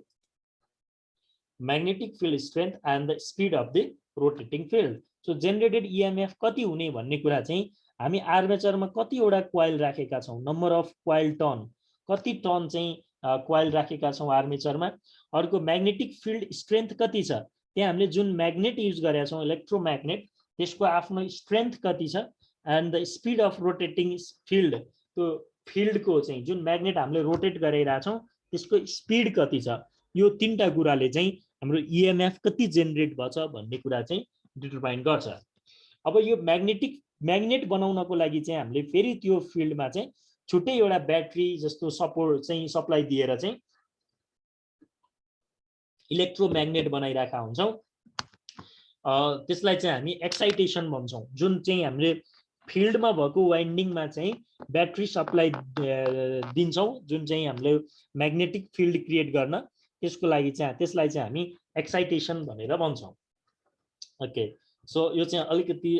magnetic field strength and the speed of the rotating field. So generated EMF कति हुने भन्ने कुरा चाहिँ हामी आर्मेचरमा कतिवटा कोइल राखेका छौं, नम्बर अफ कोइल टर्न, कति टर्न चाहिँ कोइल राखेका छौं आर्मेचरमा, अर्को म्याग्नेटिक फिल्ड स्ट्रेन्थ कति छ, त्यहाँ हामीले जुन म्याग्नेट युज गरेका छौं इलेक्ट्रोम्याग्नेट त्यसको आफ्नो स्ट्रेन्थ कति छ, and the speed of rotating field, त्यो फिल्डको चाहिँ जुन म्याग्नेट हामीले रोटेट गरिरहेका छौं त्यसको स्पीड कति छ, यो तीनटा कुराले चाहिँ हाम्रो EMF कति जेनेरेट भछ भन्ने कुरा चाहिँ डिटरमाइन गर्छ। अब यो म्याग्नेट बनाउनको लागि चाहिँ हामीले फेरि त्यो फिल्डमा चाहिँ छुट्टै एउटा ब्याट्री जस्तो सपोर्ट चाहिँ सप्लाई दिएर चाहिँ इलेक्ट्रोम्याग्नेट बनाइराखा हुन्छौं। त्यसलाई चाहिँ हामी एक्साइटेसन भन्छौं, जुन चाहिँ हामीले फिल्डमा भएको वाइन्डिङमा चाहिँ ब्याट्री सप्लाई दिन्छौं, जुन चाहिँ हामीले म्याग्नेटिक फिल्ड क्रिएट गर्न, त्यसको लागि चाहिँ त्यसलाई चाहिँ हामी एक्साइटेसन भनेर भन्छौं। ओके, सो यो चाहिँ अलिकति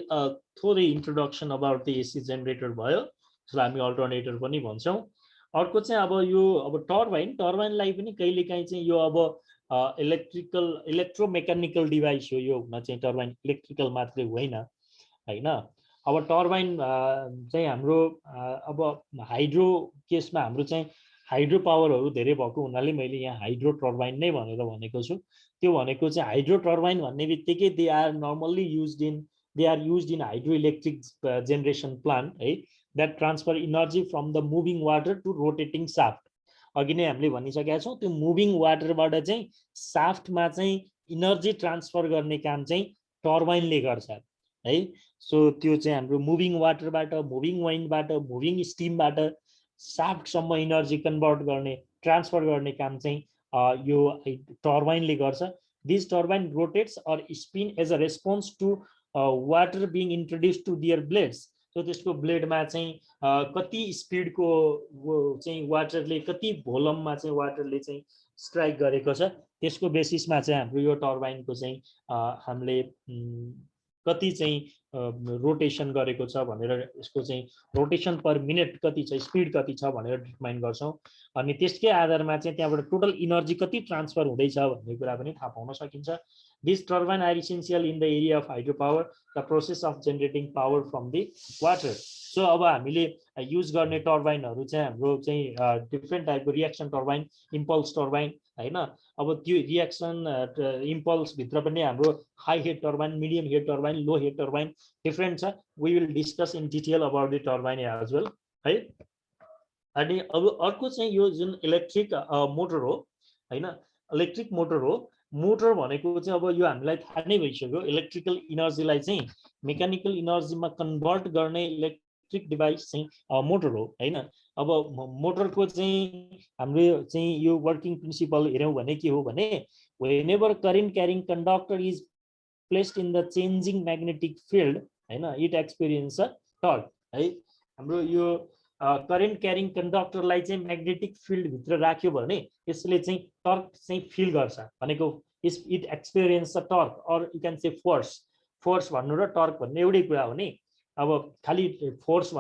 थोरै introduction about the AC generator भयो, जसलाई हामी अल्टरनेटर पनि भन्छौं। अर्को चाहिँ अब यो अब टर्बाइनलाई पनि कहिलेकाहीँ चाहिँ यो अब इलेक्ट्रोमेकानिकल डिभाइस हो, यो हुन चाहिँ टर्बाइन इलेक्ट्रिकल मात्रै होइन हैन। अब टर्बाइन चाहिँ हाम्रो अब हाइड्रो केसमा हाम्रो चाहिँ हाइड्रो पावरहरू धेरै भएको हुनाले मैले यहाँ हाइड्रो टर्बाइन नै भनेर भनेको छु। त्यो भनेको चाहिँ हाइड्रो टर्बाइन भन्ने बित्तिकै they are used in hydro electric generation plant है, that transfer energy from the moving water to rotating shaft. अघि नै हामीले भनिसकेका छौँ त्यो मुभिङ वाटरबाट चाहिँ साफ्टमा चाहिँ इनर्जी ट्रान्सफर गर्ने काम चाहिँ टर्बाइनले गर्छ है। सो त्यो चाहिँ हाम्रो मुभिङ वाटरबाट, मुभिङ वाइन्डबाट, मुभिङ स्टिमबाट साफ्टसम्म इनर्जी कन्भर्ट गर्ने, ट्रान्सफर गर्ने काम चाहिँ यो टर्बाइनले गर्छ। This turbine rotates or spin as a response to water being introduce to their blades. So त्यसको ब्लेडमा चाहिँ कति स्पिडको चाहिँ वाटरले, कति भोल्युममा चाहिँ वाटरले चाहिँ स्ट्राइक गरेको छ, त्यसको बेसिसमा चाहिँ हाम्रो यो टर्बाइनको चाहिँ हामीले कति चाहिँ रोटेसन गरेको छ भनेर, यसको चाहिँ रोटेसन पर मिनट कति छ, स्पिड कति छ भनेर डिटरमाइन गर्छौं। अनि त्यसकै आधारमा चाहिँ त्यहाँबाट टोटल इनर्जी कति ट्रान्सफर हुँदैछ भन्ने कुरा पनि थाहा पाउन सकिन्छ। This turbine are essential in the area of hydro power, the process of generating power from the water. So अब हामीले युज गर्ने टर्बाइनहरू चाहिँ हाम्रो चाहिँ डिफ्रेन्ट टाइपको रिएक्सन टर्बाइन, इम्पल्स टर्बाइन हैन। अब त्यो रिएक्सन इम्पल्स भित्र पनि हाम्रो high head turbine, medium head turbine, low head turbine different छ। We will discuss in detail about the turbine as well है। अनि अब अर्को चाहिँ यो जुन इलेक्ट्रिक मोटर हो हैन, इलेक्ट्रिक मोटर हो, मोटर भनेको चाहिँ अब यो हामीलाई थाहा नै भइसक्यो, इलेक्ट्रिकल इनर्जीलाई चाहिँ मेकानिकल इनर्जीमा कन्भर्ट गर्ने इलेक्ट्रिक डिभाइस चाहिँ मोटर हो हैन। अब मोटरको चाहिँ हाम्रो चाहिँ यो वर्किङ प्रिन्सिपल हेर्यौं भने के हो भने, whenever current carrying conductor is placed in the changing magnetic field हैन, इट एक्सपिरियन्स अ टर्क है। हाम्रो यो करेन्ट क्यारिङ कन्डक्टरलाई चाहिँ म्याग्नेटिक फिल्ड भित्र राख्यो भने यसले चाहिँ टर्क चाहिँ फिल गर्छ भनेको, it experience a torque or you can say force भन्नु र टर्क भन्ने एउटै कुरा हो नि। अब खाली फोर्स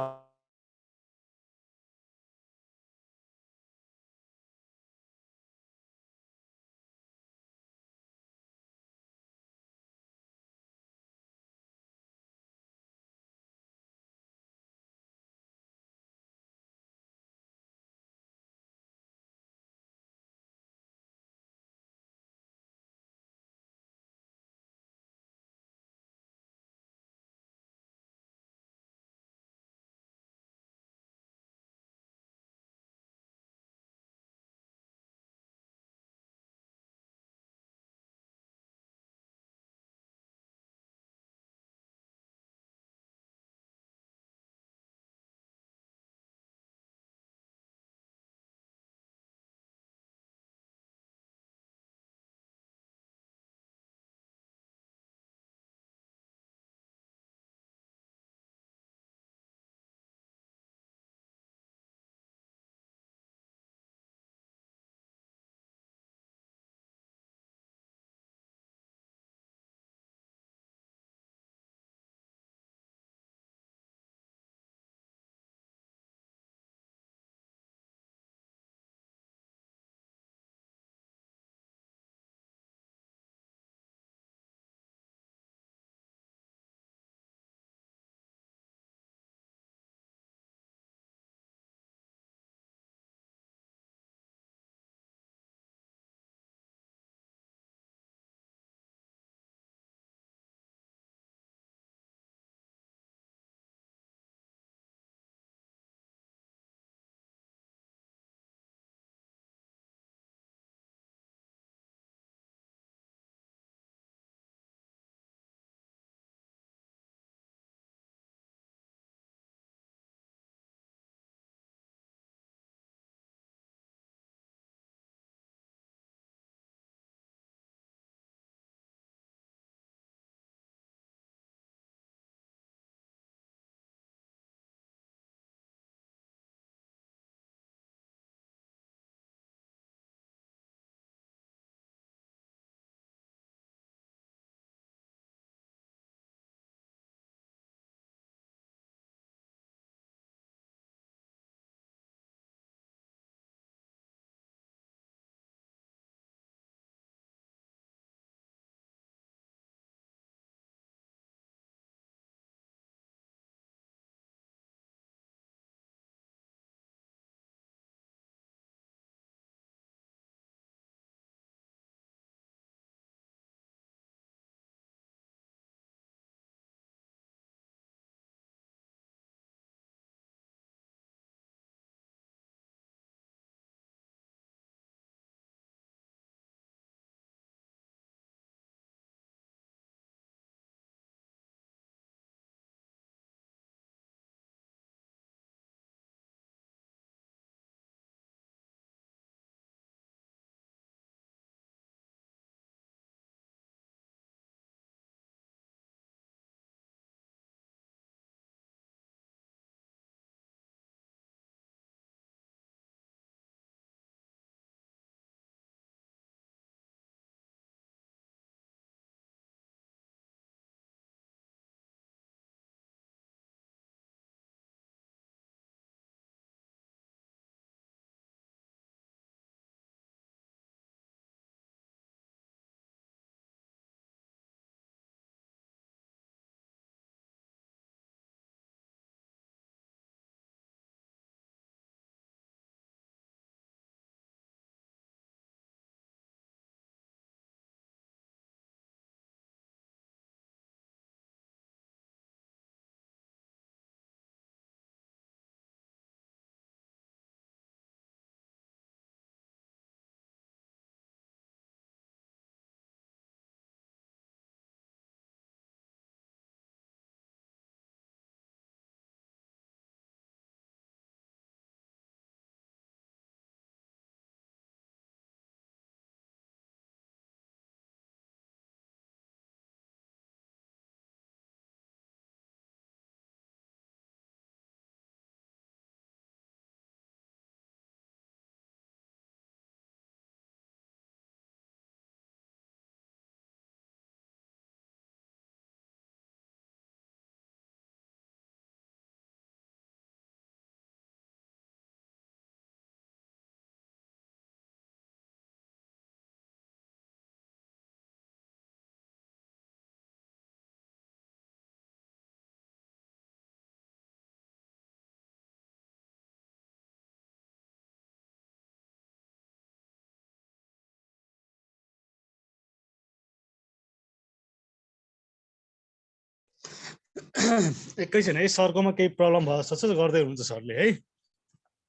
एकैछिन है सरकोमा केही प्रब्लम भयो जस्तो छ गर्दै हुनुहुन्छ सरले है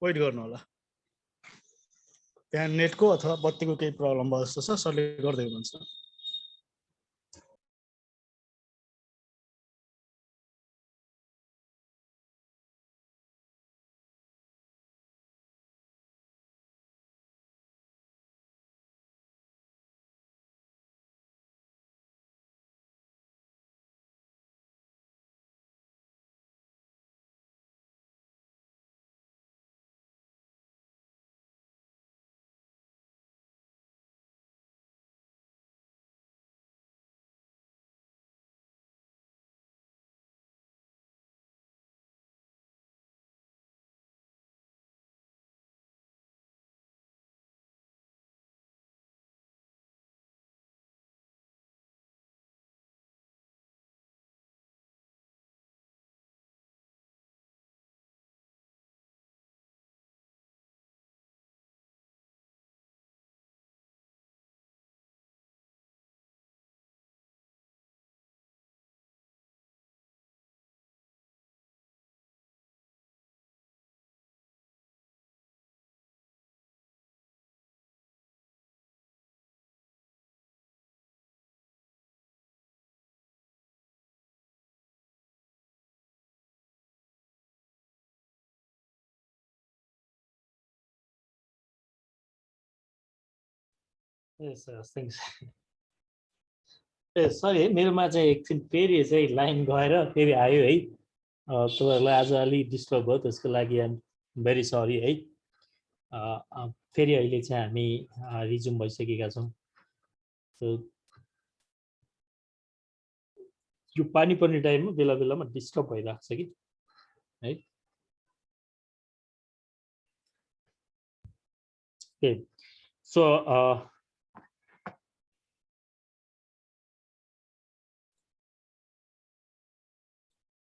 वेट गर्नु होला त्यहाँ नेटको अथवा बत्तीको केही प्रब्लम भयो जस्तो छ सरले गर्दै हुनुहुन्छ
Yes, thanks. ए सरी है मेरोमा चाहिँ एकछिन फेरि चाहिँ लाइन गएर फेरि आयो है तपाईँहरूलाई आज अलि डिस्टर्ब भयो त्यसको लागि आइएम भेरी सरी है फेरि अहिले चाहिँ हामी रिज्युम भइसकेका छौँ यो पानी पर्ने टाइममा बेला बेलामा डिस्टर्ब भइरहेको छ कि है ओके सो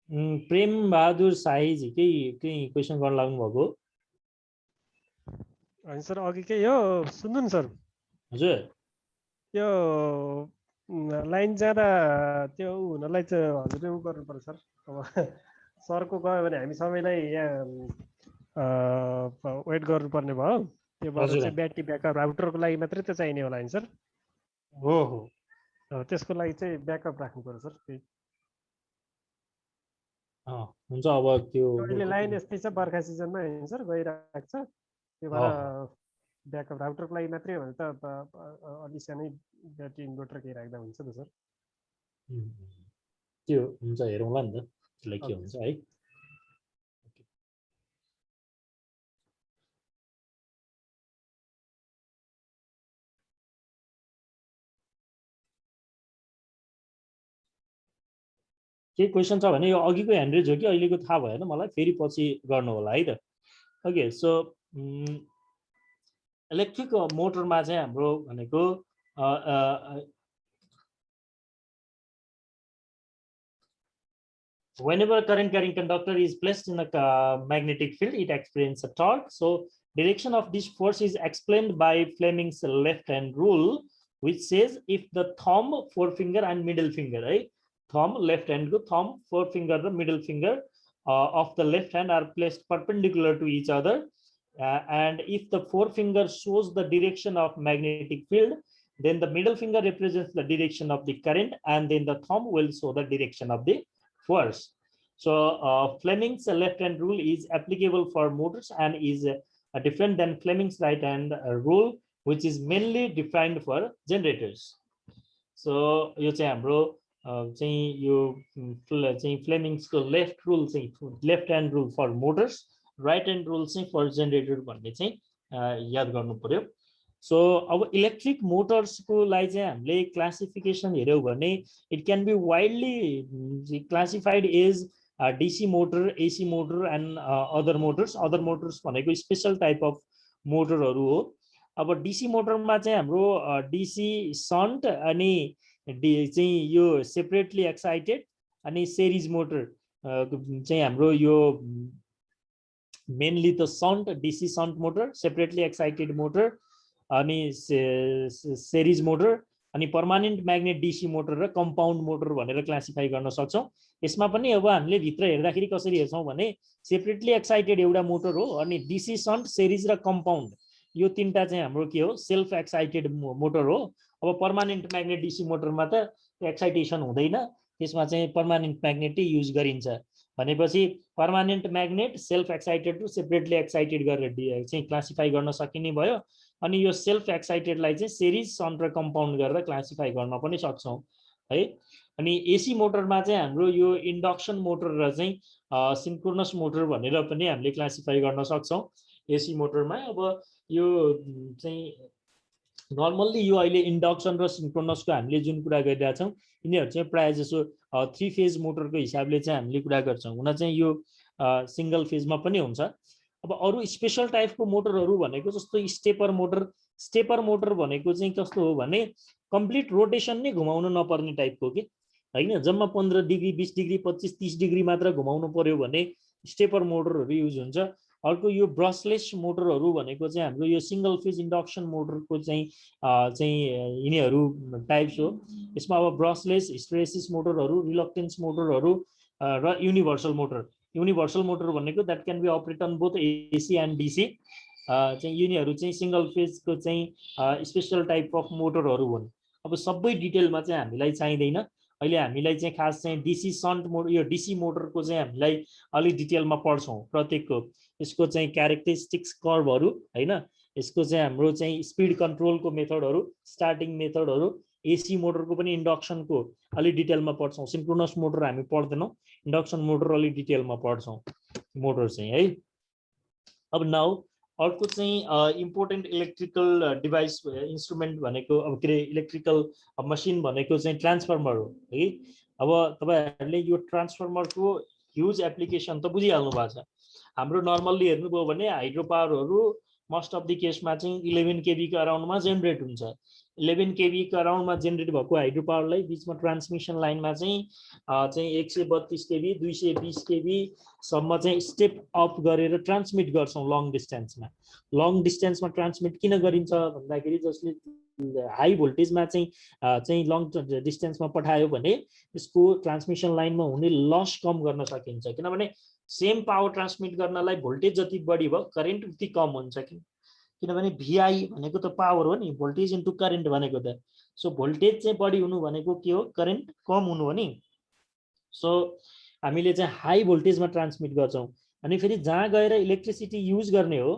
प्रेम बहादुर शाहीजी केही क्वेसन गर्न लाग्नु भएको
होइन सर अघि के यो सुन्नु नि सर
हजुर
त्यो लाइन जाँदा त्यो हुनलाई चाहिँ हजुरले उ गर्नु पर्छ सर अब सरको गयो भने हामी सबैलाई यहाँ वेट गर्नुपर्ने भयो त्यो भएर चाहिँ ब्याट्री ब्याकअप राउटरको लागि मात्रै त चाहिने होला नि सर
हो
त्यसको लागि चाहिँ ब्याकअप राख्नु पर्छ सर त्यही
हुन्छ अब त्यो
अहिले लाइन यस्तै छ बर्खा सिजनमा होइन सर गइरहेको छ त्यो भएर ब्याकअप राउटरको लागि मात्रै हो भने त अलि सानै ब्याट्री इन्भर्टर केही राख्दा हुन्छ त सर
त्यो हुन्छ हेरौँला नि त त्यसलाई के हुन्छ है केही क्वेसन छ भने यो अघिको ह्यान्डरेज हो कि अहिलेको थाहा भएन मलाई फेरि पछि गर्नु होला है त ओके सो इलेक्ट्रिक मोटरमा चाहिँ हाम्रो भनेको whenever current carrying conductor is placed in a magnetic field it experiences a torque so direction of this force is explained by Fleming's left hand rule which says if the thumb forefinger and middle finger right thumb left hand go thumb forefinger the middle finger of the left hand are placed perpendicular to each other and if the forefinger shows the direction of magnetic field then the middle finger represents the direction of the current and then the thumb will show the direction of the force so Fleming's left hand rule is applicable for motors and is different than Fleming's right hand rule which is mainly defined for generators so यो चाहिँ हाम्रो चाहिँ यो चाहिँ Fleming's को left rule चाहिँ left hand rule for motors right hand rule चाहिँ for generator भन्ने चाहिँ याद गर्नु पर्यो सो अब इलेक्ट्रिक मोटर्सको लागि चाहिँ हामीले क्लासिफिकेसन हेर्यौं भने it can be widely classified as DC motor AC motor and other motors भनेको स्पेशल टाइप अफ मोटरहरू हो अब DC मोटरमा चाहिँ हाम्रो DC शन्ट अनि चाहिँ यो सेपरेटली एक्साइटेड अनि सिरिज मोटर चाहिँ हाम्रो यो मेनली त shunt DC shunt motor separately excited motor अनि सिरिज मोटर अनि पर्मानेन्ट म्याग्नेट डीसी मोटर र कम्पाउन्ड मोटर भनेर क्लासिफाई गर्न सक्छौँ। यसमा पनि अब हामीले भित्र हेर्दाखेरि कसरी हेर्छौँ भने सेपरेटली एक्साइटेड एउटा मोटर हो, अनि डीसी सन्ट, सिरिज र कम्पाउन्ड यो तीनटा चाहिँ हाम्रो के हो, सेल्फ एक्साइटेड मोटर हो। अब पर्मानेन्ट म्याग्नेट डीसी मोटरमा त एक्साइटेसन हुँदैन, त्यसमा चाहिँ पर्मानेन्ट म्याग्नेटै युज गरिन्छ भनेपछि पर्मानेन्ट म्याग्नेट सेल्फ एक्साइटेड र सेपरेटली एक्साइटेड गरेर चाहिँ क्लासिफाई गर्न सकिने भयो। अनि यो सेल्फ एक्साइटेडलाई चाहिँ सिरिज, सन्ट र कम्पाउन्ड गरेर क्लासिफाई गर्न पनि सक्छौँ है। अनि एसी मोटरमा चाहिँ हाम्रो यो इन्डक्सन मोटर र चाहिँ सिन्क्रोनस मोटर भनेर पनि हामीले क्लासिफाई गर्न सक्छौँ एसी मोटरमा। अब यो चाहिँ नर्मल्ली यो अहिले इन्डक्सन र सिन्क्रोनसको हामीले जुन कुरा गरिरहेछौँ यिनीहरू चाहिँ प्रायः जसो 3 फेज मोटरको हिसाबले चाहिँ हामीले कुरा गर्छौँ। हुन चाहिँ यो सिङ्गल फेजमा पनि हुन्छ। अब अरू स्पेसल टाइपको मोटरहरू भनेको जस्तो स्टेपर मोटर भनेको चाहिँ कस्तो हो भने कम्प्लिट रोटेसन नै घुमाउनु नपर्ने टाइपको के होइन, जम्मा 15 डिग्री 20 डिग्री 25 30 डिग्री मात्र घुमाउनु पर्यो भने स्टेपर मोटरहरू युज हुन्छ। अर्को यो ब्रसलेस मोटरहरू भनेको चाहिँ हाम्रो यो सिङ्गल फेज इन्डक्सन मोटरको चाहिँ यिनीहरू टाइप्स हो। यसमा अब ब्रसलेस, हिस्टेरेसिस मोटरहरू, रिलक्टेन्स मोटरहरू र युनिभर्सल मोटर भनेको that can be operate on both AC and DC चाहिँ यिनीहरू चाहिँ सिङ्गल फेजको चाहिँ स्पेसल टाइप अफ मोटरहरू हुन्। अब सबै डिटेलमा चाहिँ हामीलाई चाहिँदैन, अहिले हामीलाई चाहिँ खास चाहिँ डीसी सन्ट मोटर, यो डीसी मोटरको चाहिँ हामीलाई अलिक डिटेलमा पढ्छौँ प्रत्येकको, यसको चाहिँ क्यारेक्टरिस्टिक्स कर्भहरू होइन, यसको चाहिँ हाम्रो चाहिँ स्पिड कन्ट्रोलको मेथडहरू, स्टार्टिङ मेथडहरू, एसी मोटरको पनि इन्डक्सनको अलिक डिटेलमा पढ्छौँ। सिन्क्रोनस मोटर हामी पढ्दैनौँ, इन्डक्सन मोटर अलिक डिटेलमा पढ्छौँ मोटर चाहिँ है। अब नाउ अर्को चाहिँ इम्पोर्टेन्ट इलेक्ट्रिकल डिभाइस इन्स्ट्रुमेन्ट भनेको अब के अरे इलेक्ट्रिकल मसिन भनेको चाहिँ ट्रान्सफर्मर हो है। अब तपाईँहरूले यो ट्रान्सफर्मरको ह्युज एप्लिकेसन त बुझिहाल्नु भएको छ। हाम्रो नर्मल्ली हेर्नुभयो भने हाइड्रो पावरहरू मोस्ट अफ द केसमा चाहिँ 11 केबीको अराउन्डमा जेनेरेट हुन्छ। 11 केबीको अराउन्डमा जेनेरेट भएको हाइड्रो पावरलाई बिचमा ट्रान्समिसन लाइनमा चाहिँ 132 केबी 220 केबीसम्म चाहिँ स्टेप अप गरेर ट्रान्समिट गर्छौँ लङ डिस्टेन्समा। लङ डिस्टेन्समा ट्रान्समिट किन गरिन्छ भन्दाखेरि जसले हाई भोल्टेजमा चाहिँ लङ डिस्टेन्समा पठायो भने यसको ट्रान्समिसन लाइनमा हुने लस कम गर्न सकिन्छ। किनभने सेम पावर ट्रान्समिट गर्नलाई भोल्टेज जति बढी भयो करेन्ट उति कम हुन्छ किनभने भिआई भनेको त पावर हो नि, भोल्टेज इन्टु करेन्ट भनेको त। सो भोल्टेज चाहिँ बढी हुनु भनेको के हो, करेन्ट कम हुनु हो नि। सो हामीले चाहिँ हाई भोल्टेजमा ट्रान्समिट गर्छौँ। अनि फेरि जहाँ गएर इलेक्ट्रिसिटी युज गर्ने हो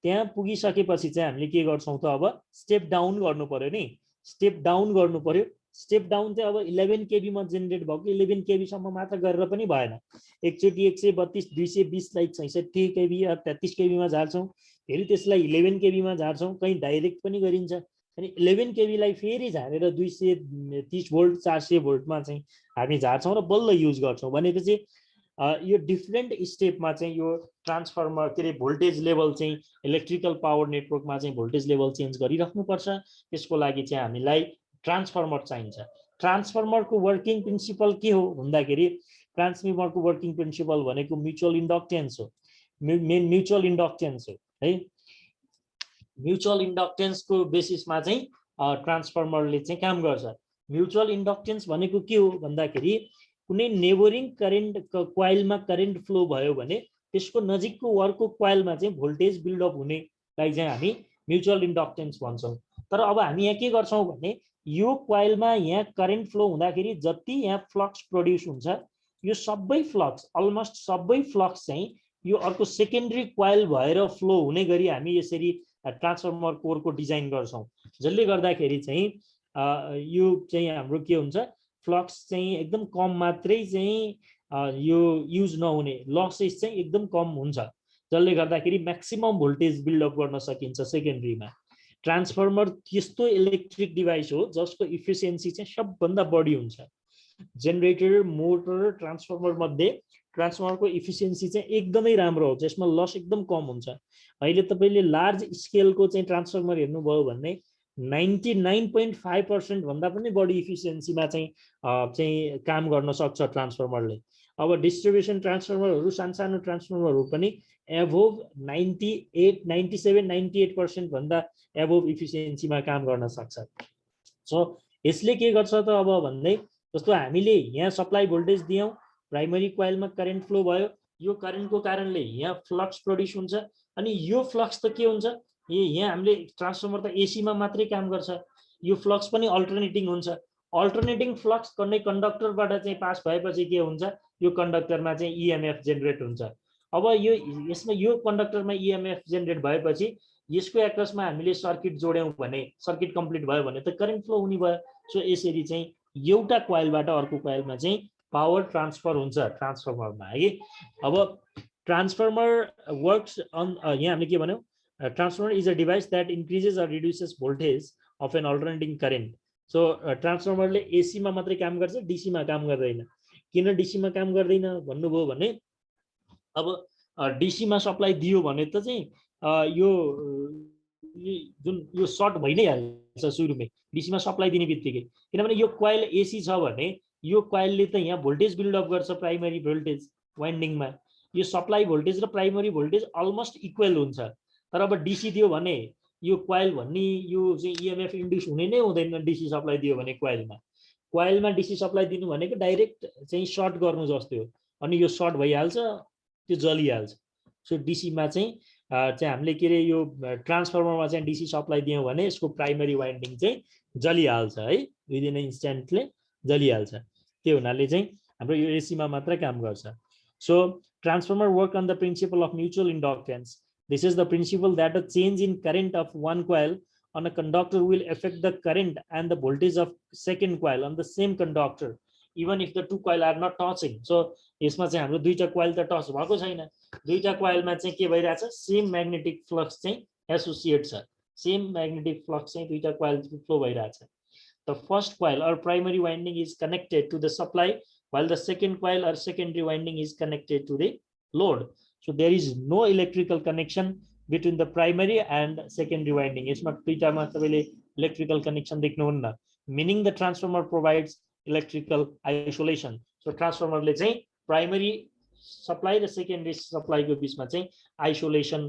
त्यहाँ पुगिसकेपछि चाहिँ हामीले के गर्छौँ त, अब स्टेप डाउन गर्नु पर्यो नि, स्टेप डाउन गर्नु पर्यो। स्टेप डाउन चाहिँ अब 11 केबीमा जेनेरेट भएको 11 केबीसम्म मात्र गरेर पनि भएन, एकचोटि 132 220लाई 66 केबी या 33 केबीमा झार्छौँ, फेरि त्यसलाई 11 केबीमा झार्छौँ, कहीँ डाइरेक्ट पनि गरिन्छ। अनि 11 केबीलाई फेरि झारेर 230 भोल्ट 400 भोल्टमा चाहिँ हामी झार्छौँ र बल्ल युज गर्छौँ। भनेपछि यो डिफ्रेन्ट स्टेपमा चाहिँ यो ट्रान्सफर्मर के अरे भोल्टेज लेभल चाहिँ इलेक्ट्रिकल पावर नेटवर्कमा चाहिँ भोल्टेज लेभल चेन्ज गरिराख्नुपर्छ। त्यसको लागि चाहिँ हामीलाई ट्रान्सफर्मर चाहिन्छ। ट्रान्सफर्मरको वर्किङ प्रिन्सिपल के हो भन्दाखेरि ट्रान्सफर्मरको वर्किङ प्रिन्सिपल भनेको म्युचुअल इन्डक्टेन्स हो, मेन म्युचुअल इन्डक्टेन्स हो है। म्युचुअल इन्डक्टेन्सको बेसिसमा चाहिँ ट्रान्सफर्मरले चाहिँ काम गर्छ। म्युचुअल इन्डक्टेन्स भनेको के हो भन्दाखेरि कुनै नेबरिङ करेन्ट क्वाइलमा करेन्ट फ्लो भयो भने त्यसको नजिकको अर्को क्वाइलमा चाहिँ भोल्टेज बिल्डअप हुनेलाई चाहिँ हामी म्युचुअल इन्डक्टेन्स भन्छौँ। तर अब हामी यहाँ के गर्छौँ भने यो क्वाइलमा यहाँ करेन्ट फ्लो हुँदाखेरि जति यहाँ फ्लक्स प्रोड्युस हुन्छ यो सबै फ्लक्स अलमोस्ट सबै फ्लक्स चाहिँ यो अर्को सेकेन्डरी क्वाइल भएर फ्लो हुने गरी हामी यसरी ट्रान्सफर्मर कोरको डिजाइन गर्छौँ। जसले गर्दाखेरि चाहिँ यो चाहिँ हाम्रो के हुन्छ, फ्लक्स चाहिँ एकदम कम मात्रै चाहिँ यो युज नहुने, लसेस चाहिँ एकदम कम हुन्छ, जसले गर्दाखेरि म्याक्सिमम भोल्टेज बिल्डअप गर्न सकिन्छ सेकेन्डरीमा। ट्रान्सफर्मर त्यस्तो इलेक्ट्रिक डिभाइस हो जसको इफिसियन्सी चाहिँ सबभन्दा बढी हुन्छ। जेनेरेटर, मोटर, ट्रान्सफर्मर मध्ये ट्रान्सफर्मरको इफिसियन्सी चाहिँ एकदमै राम्रो हो, जसमा लस एकदम कम हुन्छ। अहिले तपाईँले लार्ज स्केलको चाहिँ ट्रान्सफर्मर हेर्नुभयो भने 99.5% भन्दा पनि बढी इफिसियन्सीमा चाहिँ काम गर्न सक्छ ट्रान्सफर्मरले। अब डिस्ट्रिब्युसन ट्रान्सफर्मरहरू, सानो ट्रान्सफर्मरहरू पनि एभोभ 98, 97, 98% भन्दा एभोभ इफिसियन्सीमा काम गर्न सक्छ। सो यसले के गर्छ त अब भन्दै जस्तो हामीले यहाँ सप्लाई भोल्टेज दियौं प्राइमरी कोइलमा करेन्ट फ्लो भयो यो करेन्टको कारणले यहाँ फ्लक्स प्रोड्युस हुन्छ अनि यो फ्लक्स त के हुन्छ यहाँ हामीले ट्रान्सफर्मर त एसीमा मात्रै काम गर्छ यो फ्लक्स पनि अल्टरनेटिङ हुन्छ अल्टरनेटिङ फ्लक्स कुनै कन्डक्टरबाट चाहिँ पास भएपछि के हुन्छ यो कन्डक्टरमा चाहिँ इएमएफ जेनेरेट हुन्छ अब यो यसमा यो कन्डक्टरमा इएमएफ जेनेरेट भएपछि यसको एक्रोसमा हामीले सर्किट जोड्यौं भने सर्किट कम्प्लिट भयो भने त करेन्ट फ्लो हुने भयो सो यसरी चाहिँ एउटा कोइलबाट अर्को कोइलमा चाहिँ पावर ट्रान्सफर हुन्छ ट्रान्सफर्मरमा है अब ट्रान्सफर्मर वर्क्स अन यहाँ हामीले के भन्यौं transformer is a device that increases or reduces voltage of an alternating current so ट्रान्सफर्मरले एसीमा मात्रै काम गर्छ डीसीमा काम गर्दैन किन डीसीमा काम गर्दैन भन्नुभयो भने अब डीसीमा सप्लाई दियो भने त चाहिँ यो जुन यो सर्ट भइ नै हाल्छ सुरुमै डीसीमा सप्लाई दिने बित्तिकै किनभने यो कोइल एसी छ भने यो कोइलले त यहाँ भोल्टेज बिल्ड अप गर्छ प्राइमरी भोल्टेज वाइन्डिङमा यो सप्लाई भोल्टेज र प्राइमरी भोल्टेज अलमोस्ट इक्वल हुन्छ तर अब डीसी दियो भने यो कोइल भन्ने यो चाहिँ इएमएफ इन्ड्युस हुने नै हुँदैन डीसी सप्लाई दियो भने कोइलमा डीसी सप्लाई दिनु भनेको डाइरेक्ट चाहिँ सर्ट गर्नु जस्तो हो अनि यो सर्ट भइहाल्छ त्यो जलिहाल्छ सो डीसीमा चाहिँ हामीले के अरे यो ट्रान्सफर्मरमा चाहिँ डीसी सप्लाई दियौँ भने यसको प्राइमरी वाइन्डिङ चाहिँ जलिहाल्छ है विदिन इन्स्ट्यान्टले जलिहाल्छ त्यो हुनाले चाहिँ हाम्रो यो एसीमा मात्र काम गर्छ so transformer work on the principle of mutual inductance this is the principle that a change in current of one coil on a conductor will affect the current and the voltage of second coil on the same conductor even if the two coil are not touching so यसमा चाहिँ हाम्रो दुईटा कोइल त touch भएको छैन दुईटा कोइलमा चाहिँ के भइरहेछ सेम म्याग्नेटिक फ्लक्स चाहिँ एसोसिएट छ सेम म्याग्नेटिक फ्लक्स चाहिँ दुईटा कोइल फ्लो भइरहेछ the first coil or primary winding is connected to the supply while the second coil or secondary winding is connected to the load so there is no electrical connection between the primary and secondary winding यसमा दुईटामा तपाईले electrical connection देख्नुहुन्न meaning the transformer provides electrical isolation so transformer ले चाहिँ primary supply र secondary supply को बीचमा चाहिँ isolation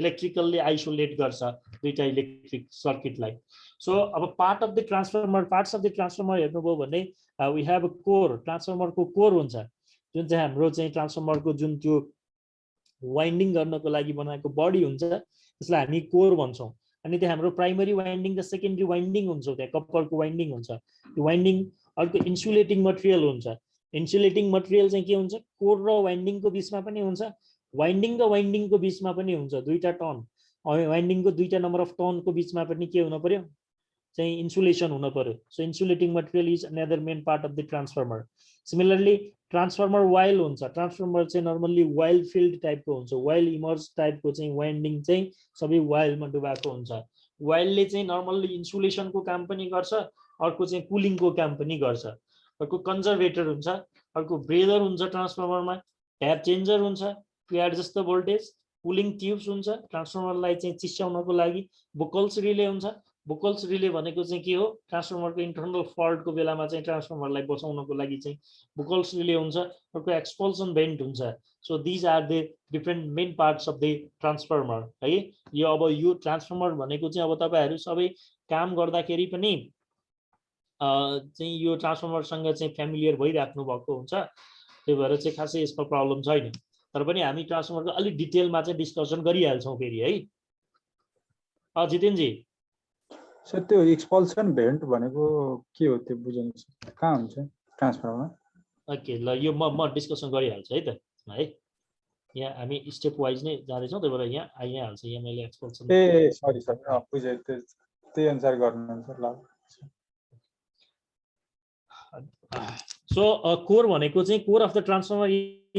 electrically isolate गर्छ दुईटा electric circuit लाई so अब parts of the transformer हेर्नुभयो भने we have a core transformer को core हुन्छ जुन चाहिँ हाम्रो चाहिँ ट्रान्सफर्मर को जुन त्यो वाइन्डिङ गर्नको लागि बनाएको बडी हुन्छ त्यसलाई हामी कोर भन्छौं अनि त्यो हाम्रो प्राइमरी वाइन्डिङ र सेकेन्डरी वाइन्डिङ हुन्छ त्यहाँ कपरको वाइन्डिङ हुन्छ त्यो वाइन्डिङ अर्को इन्सुलेटिङ मटेरियल हुन्छ इन्सुलेटिङ मटेरियल चाहिँ के हुन्छ कोर र वाइन्डिङको बीचमा पनि हुन्छ वाइन्डिङ र वाइन्डिङको बीचमा पनि हुन्छ दुईटा टर्न वाइन्डिङको दुईटा नम्बर अफ टर्नको बीचमा पनि के हुन पर्यो चाहिँ इन्सुलेसन हुन पर्यो so insulating material is another main part of the transformer similarly transformer oil हुन्छ ट्रान्सफर्मर चाहिँ नर्मली वाइल फिल्ड टाइपको हुन्छ वाइल इमर्ज टाइपको चाहिँ वाइन्डिङ चाहिँ सबै वाइलमा डुबाएको हुन्छ वाइलले चाहिँ नर्मली इन्सुलेसनको काम पनि गर्छ अर्को चाहिँ कुलिङको काम पनि गर्छ अर्को कन्जर्भेटर हुन्छ अर्को ब्रेजर हुन्छ ट्रान्सफर्मरमा ट्याप चेन्जर हुन्छ to adjust the voltage cooling tubes हुन्छ ट्रान्सफर्मरलाई चाहिँ चिस्याउनको लागि बुकल्स रिले हुन्छ बुकल्स रिले भनेको चाहिँ के हो ट्रान्सफर्मरको इन्टरनल फल्टको बेलामा चाहिँ ट्रान्सफर्मरलाई बचाउनको लागि चाहिँ बुकल्स रिले हुन्छ अर्को एक्सपल्सन भेन्ट हुन्छ so these are the different main parts of the transformer है यो अब यो ट्रान्सफर्मर भनेको चाहिँ अब तपाईहरु सबै काम गर्दाखेरि पनि चाहिँ यो ट्रान्सफर्मरसँग चाहिँ फ्यामिलियर भइराख्नु भएको हुन्छ त्यही भएर चाहिँ खासै यसमा प्रब्लम छैन तर पनि हामी ट्रान्सफर्मरको अलि डिटेलमा चाहिँ डिस्कसन गरिहाल्छौं फेरि है जितेन जी
सर त्यो एक्सपल्सन भेन्ट भनेको के हो त्यो बुझ्नुस् कहाँ हुन्छ ट्रान्सफर्मरमा
ओके ल यो म डिस्कसन गरिहाल्छु है त है यहाँ हामी स्टेप वाइज नै जाँदैछौँ त्यही भएर यहाँ आइहाल्छ यहाँ मैले एक्सपल्सन
ए सरी सरी बुझे त्यही अनुसार गर्नुहुन्छ ल
सो कोर भनेको चाहिँ core of the transformer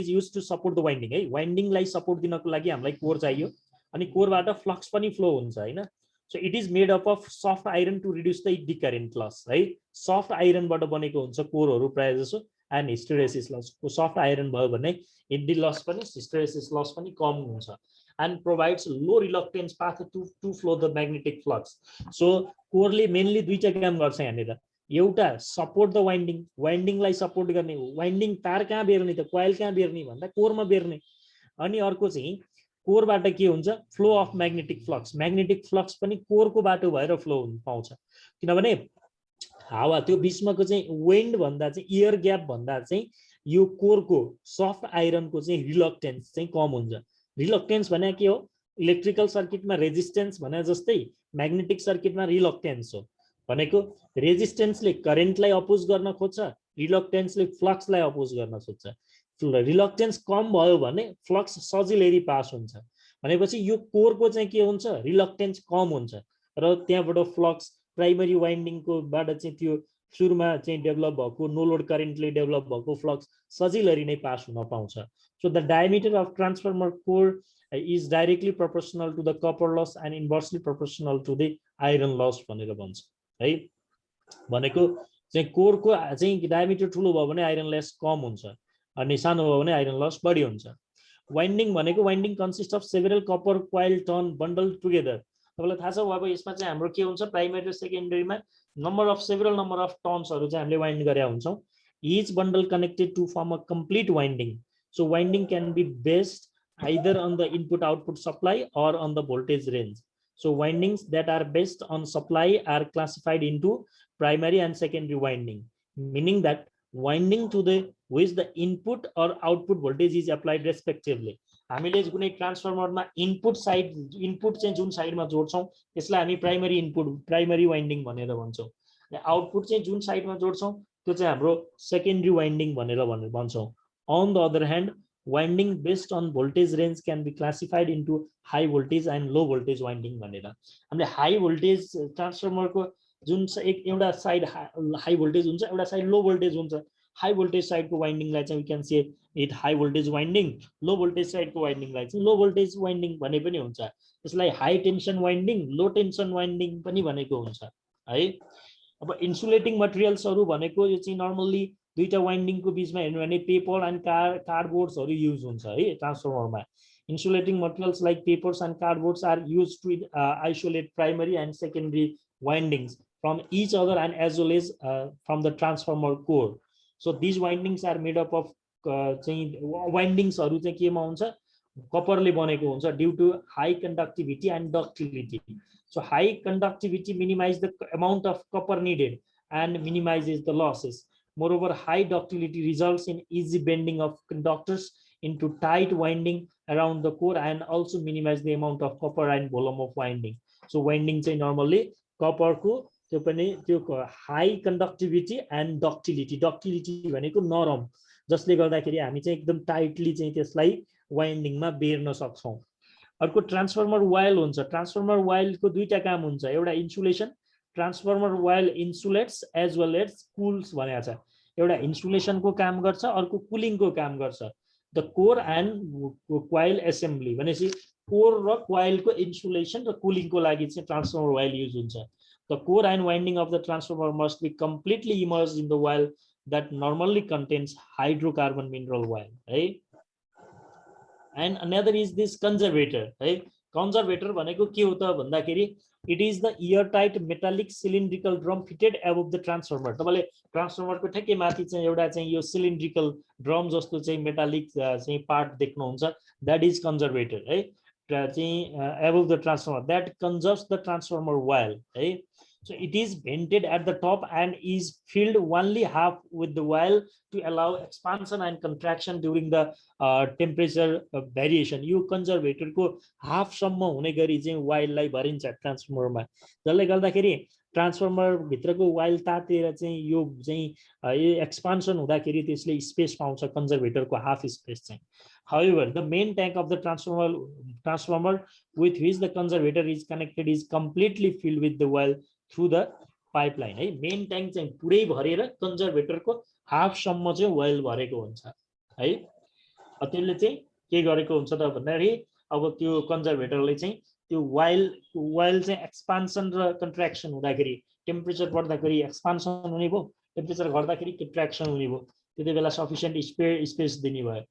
is used to support the winding है वाइन्डिङलाई सपोर्ट दिनको लागि हामीलाई कोर चाहियो अनि कोरबाट फ्लक्स पनि फ्लो हुन्छ हैन So it is made up of soft iron to reduce the current loss, right? Soft iron बाट बनेको हुन्छ कोरहरु प्राय जसो and hysteresis loss. So soft iron भयो भने eddy loss पनि hysteresis loss पनि कम हुन्छ and provides low reluctance path to flow the magnetic flux. So कोरले मेनली दुईटा काम गर्छ यहाँनिर एउटा सपोर्ट द वाइन्डिङ लाई सपोर्ट गर्ने वाइन्डिङ तार कहाँ बेर्ने त कोइल कहाँ बेर्ने भन्दा कोरमा बेर्ने अनि अर्को चाहिँ कोरबाट के हुन्छ फ्लो अफ म्याग्नेटिक फ्लक्स पनि कोरको बाटो भएर फ्लो हुन पाउँछ किनभने हावा त्यो बिचमाको चाहिँ विन्ड भन्दा चाहिँ एयर ग्याप भन्दा चाहिँ यो कोरको सफ्ट आइरनको चाहिँ रिलक्टेन्स चाहिँ कम हुन्छ। रिलक्टेन्स भने के हो? इलेक्ट्रिकल सर्किटमा रेजिस्टेन्स भने जस्तै म्याग्नेटिक सर्किटमा रिलक्टेन्स हो। भनेको रेजिस्टेन्सले करेन्टलाई अपोज गर्न खोज्छ, रिलक्टेन्सले फ्लक्सलाई अपोज गर्न खोज्छ। रिलक्टेन्स कम भयो भने फ्लक्स सजिलै पास हुन्छ। भनेपछि यो कोरको चाहिँ के हुन्छ? रिलक्टेन्स कम हुन्छ र त्यहाँबाट फ्लक्स प्राइमरी वाइन्डिङकोबाट चाहिँ त्यो सुरुमा चाहिँ डेभलप भएको नो लोड करेन्टले डेभलप भएको फ्लक्स सजिलै नै पास हुन पाउँछ। So the diameter of transformer core is directly proportional to the copper loss and inversely proportional to the iron loss भनेर भन्छ है। भनेको चाहिँ कोरको चाहिँ डायमिटर ठुलो भयो भने आइरन लस कम हुन्छ अनि सानो भयो भने आइरन लस बढी हुन्छ। वाइन्डिङ भनेको winding consist of several copper coil turn bundle together. तपाईलाई थाहा छ अब यसमा चाहिँ हाम्रो के हुन्छ? प्राइमरी र सेकेन्डरीमा सेभरल नम्बर अफ टर्न्सहरु चाहिँ हामीले वाइन्ड गरेका हुन्छौं। Each bundle connected to form a complete winding. So winding can be based either on the input output supply or on the voltage range. So windings that are based on supply are classified into primary and secondary winding, meaning that winding to the which the input or output voltage is applied respectively. हामीले कुनै ट्रान्सफर्मरमा input चाहिँ जुन साइडमा जोड्छौं त्यसलाई हामी primary winding भनेर भन्छौं। Output चाहिँ जुन साइडमा जोड्छौं त्यो चाहिँ हाम्रो सेकेन्डरी वाइन्डिङ भनेर भन्छौं। On the other hand, winding based on voltage range can be classified into high voltage and low voltage winding भनेर। हामीले हाई भोल्टेज ट्रान्सफर्मरको जुन एउटा साइड हाई भोल्टेज हुन्छ, एउटा साइड लो भोल्टेज हुन्छ। हाई भोल्टेज साइडको वाइन्डिङलाई चाहिँ we can say it high voltage winding, low voltage साइडको वाइन्डिङलाई चाहिँ लो भोल्टेज वाइन्डिङ भने पनि हुन्छ। त्यसलाई हाई टेन्सन वाइन्डिङ, लो टेन्सन वाइन्डिङ पनि भनेको हुन्छ है। अब इन्सुलेटिङ मटेरियल्सहरु भनेको यो चाहिँ नर्मल्ली दुईटा वाइन्डिङको बीचमा हेर्नु भने पेपर एन्ड कार्डबोर्ड्सहरु युज हुन्छ है ट्रान्सफर्मरमा। Insulating materials like papers and cardboards are used to isolate primary and secondary windings from each other and as well as from the transformer core. So these windings are made up of windings haru chai kema huncha copper le baneko huncha due to high conductivity and ductility. So high conductivity minimizes the amount of copper needed and minimizes the losses. Moreover, high ductility results in easy bending of conductors into tight winding around the core and also minimize the amount of copper and volume of winding. So winding चाहिँ normally copper को त्यो पनि त्यो high conductivity and ductility भनेको नरम जसले गर्दाखेरि हामी चाहिँ एकदम टाइटली चाहिँ त्यसलाई वाइन्डिङ मा बेर्न सक्छौं। अर्को ट्रान्सफर्मर वायल हुन्छ। ट्रान्सफर्मर वायल को दुईटा काम हुन्छ, एउटा insulation, transformer oil insulates as well as cools भनेको छ। एउटा इन्सुलेसन को काम गर्छ, अर्को कुलिङ को काम गर्छ। The core and coil assembly भनेपछि कोर र coil को insulation र cooling को लागि चाहिँ transformer wire use हुन्छ। The core and winding of the transformer must be completely immersed in the wire that normally contains hydrocarbon mineral oil, right? And another is this conservator, right? Conservator भनेको के हो त भन्दाखेरि it is the airtight metallic cylindrical drum fitted above the transformer. तपाईले transformer को ठ्याक्कै माथि चाहिँ एउटा चाहिँ यो सिलिन्ड्रिकल ड्रम जस्तो चाहिँ मेटालिक चाहिँ पार्ट देख्नुहुन्छ, that is conservator है। चाहिँ above the transformer that conserves the transformer wire है। So it is vented at the top and is filled only half with the wire to allow expansion and contraction during the temperature variation. यो कन्जर्भेटर को half सम्म हुने गरी चाहिँ while लाई भरिन्छ transformer मा, जसले गर्दाखेरि ट्रान्सफर्मर भित्रको वाइल तातेर चाहिँ यो चाहिँ एक्सपान्सन हुँदाखेरि त्यसले स्पेस पाउँछ कन्जर्भेटर को हाफ स्पेस चाहिँ। However, the main tank of the transformer with which the conservator is connected is completely filled with the oil through the pipeline है। मेन ट्याङ्क चाहिँ पुरै भरेर कन्जर्भेटर को हाफ सम्म चाहिँ ओइल भरेको हुन्छ है। त्यसले चाहिँ के गरेको हुन्छ त भन्दाखेरि अब त्यो कन्जर्भेटरले चाहिँ त्यो ओइल चाहिँ एक्सपान्सन र कन्ट्र्याक्सन हुँदाखेरि टेम्परेचर बढ्दाखेरि एक्सपान्सन हुने भयो, टेम्परेचर घट्दाखेरि कन्ट्र्याक्सन हुने भयो, त्यति बेला सफिसिएन्ट स्पेस दिने भयो।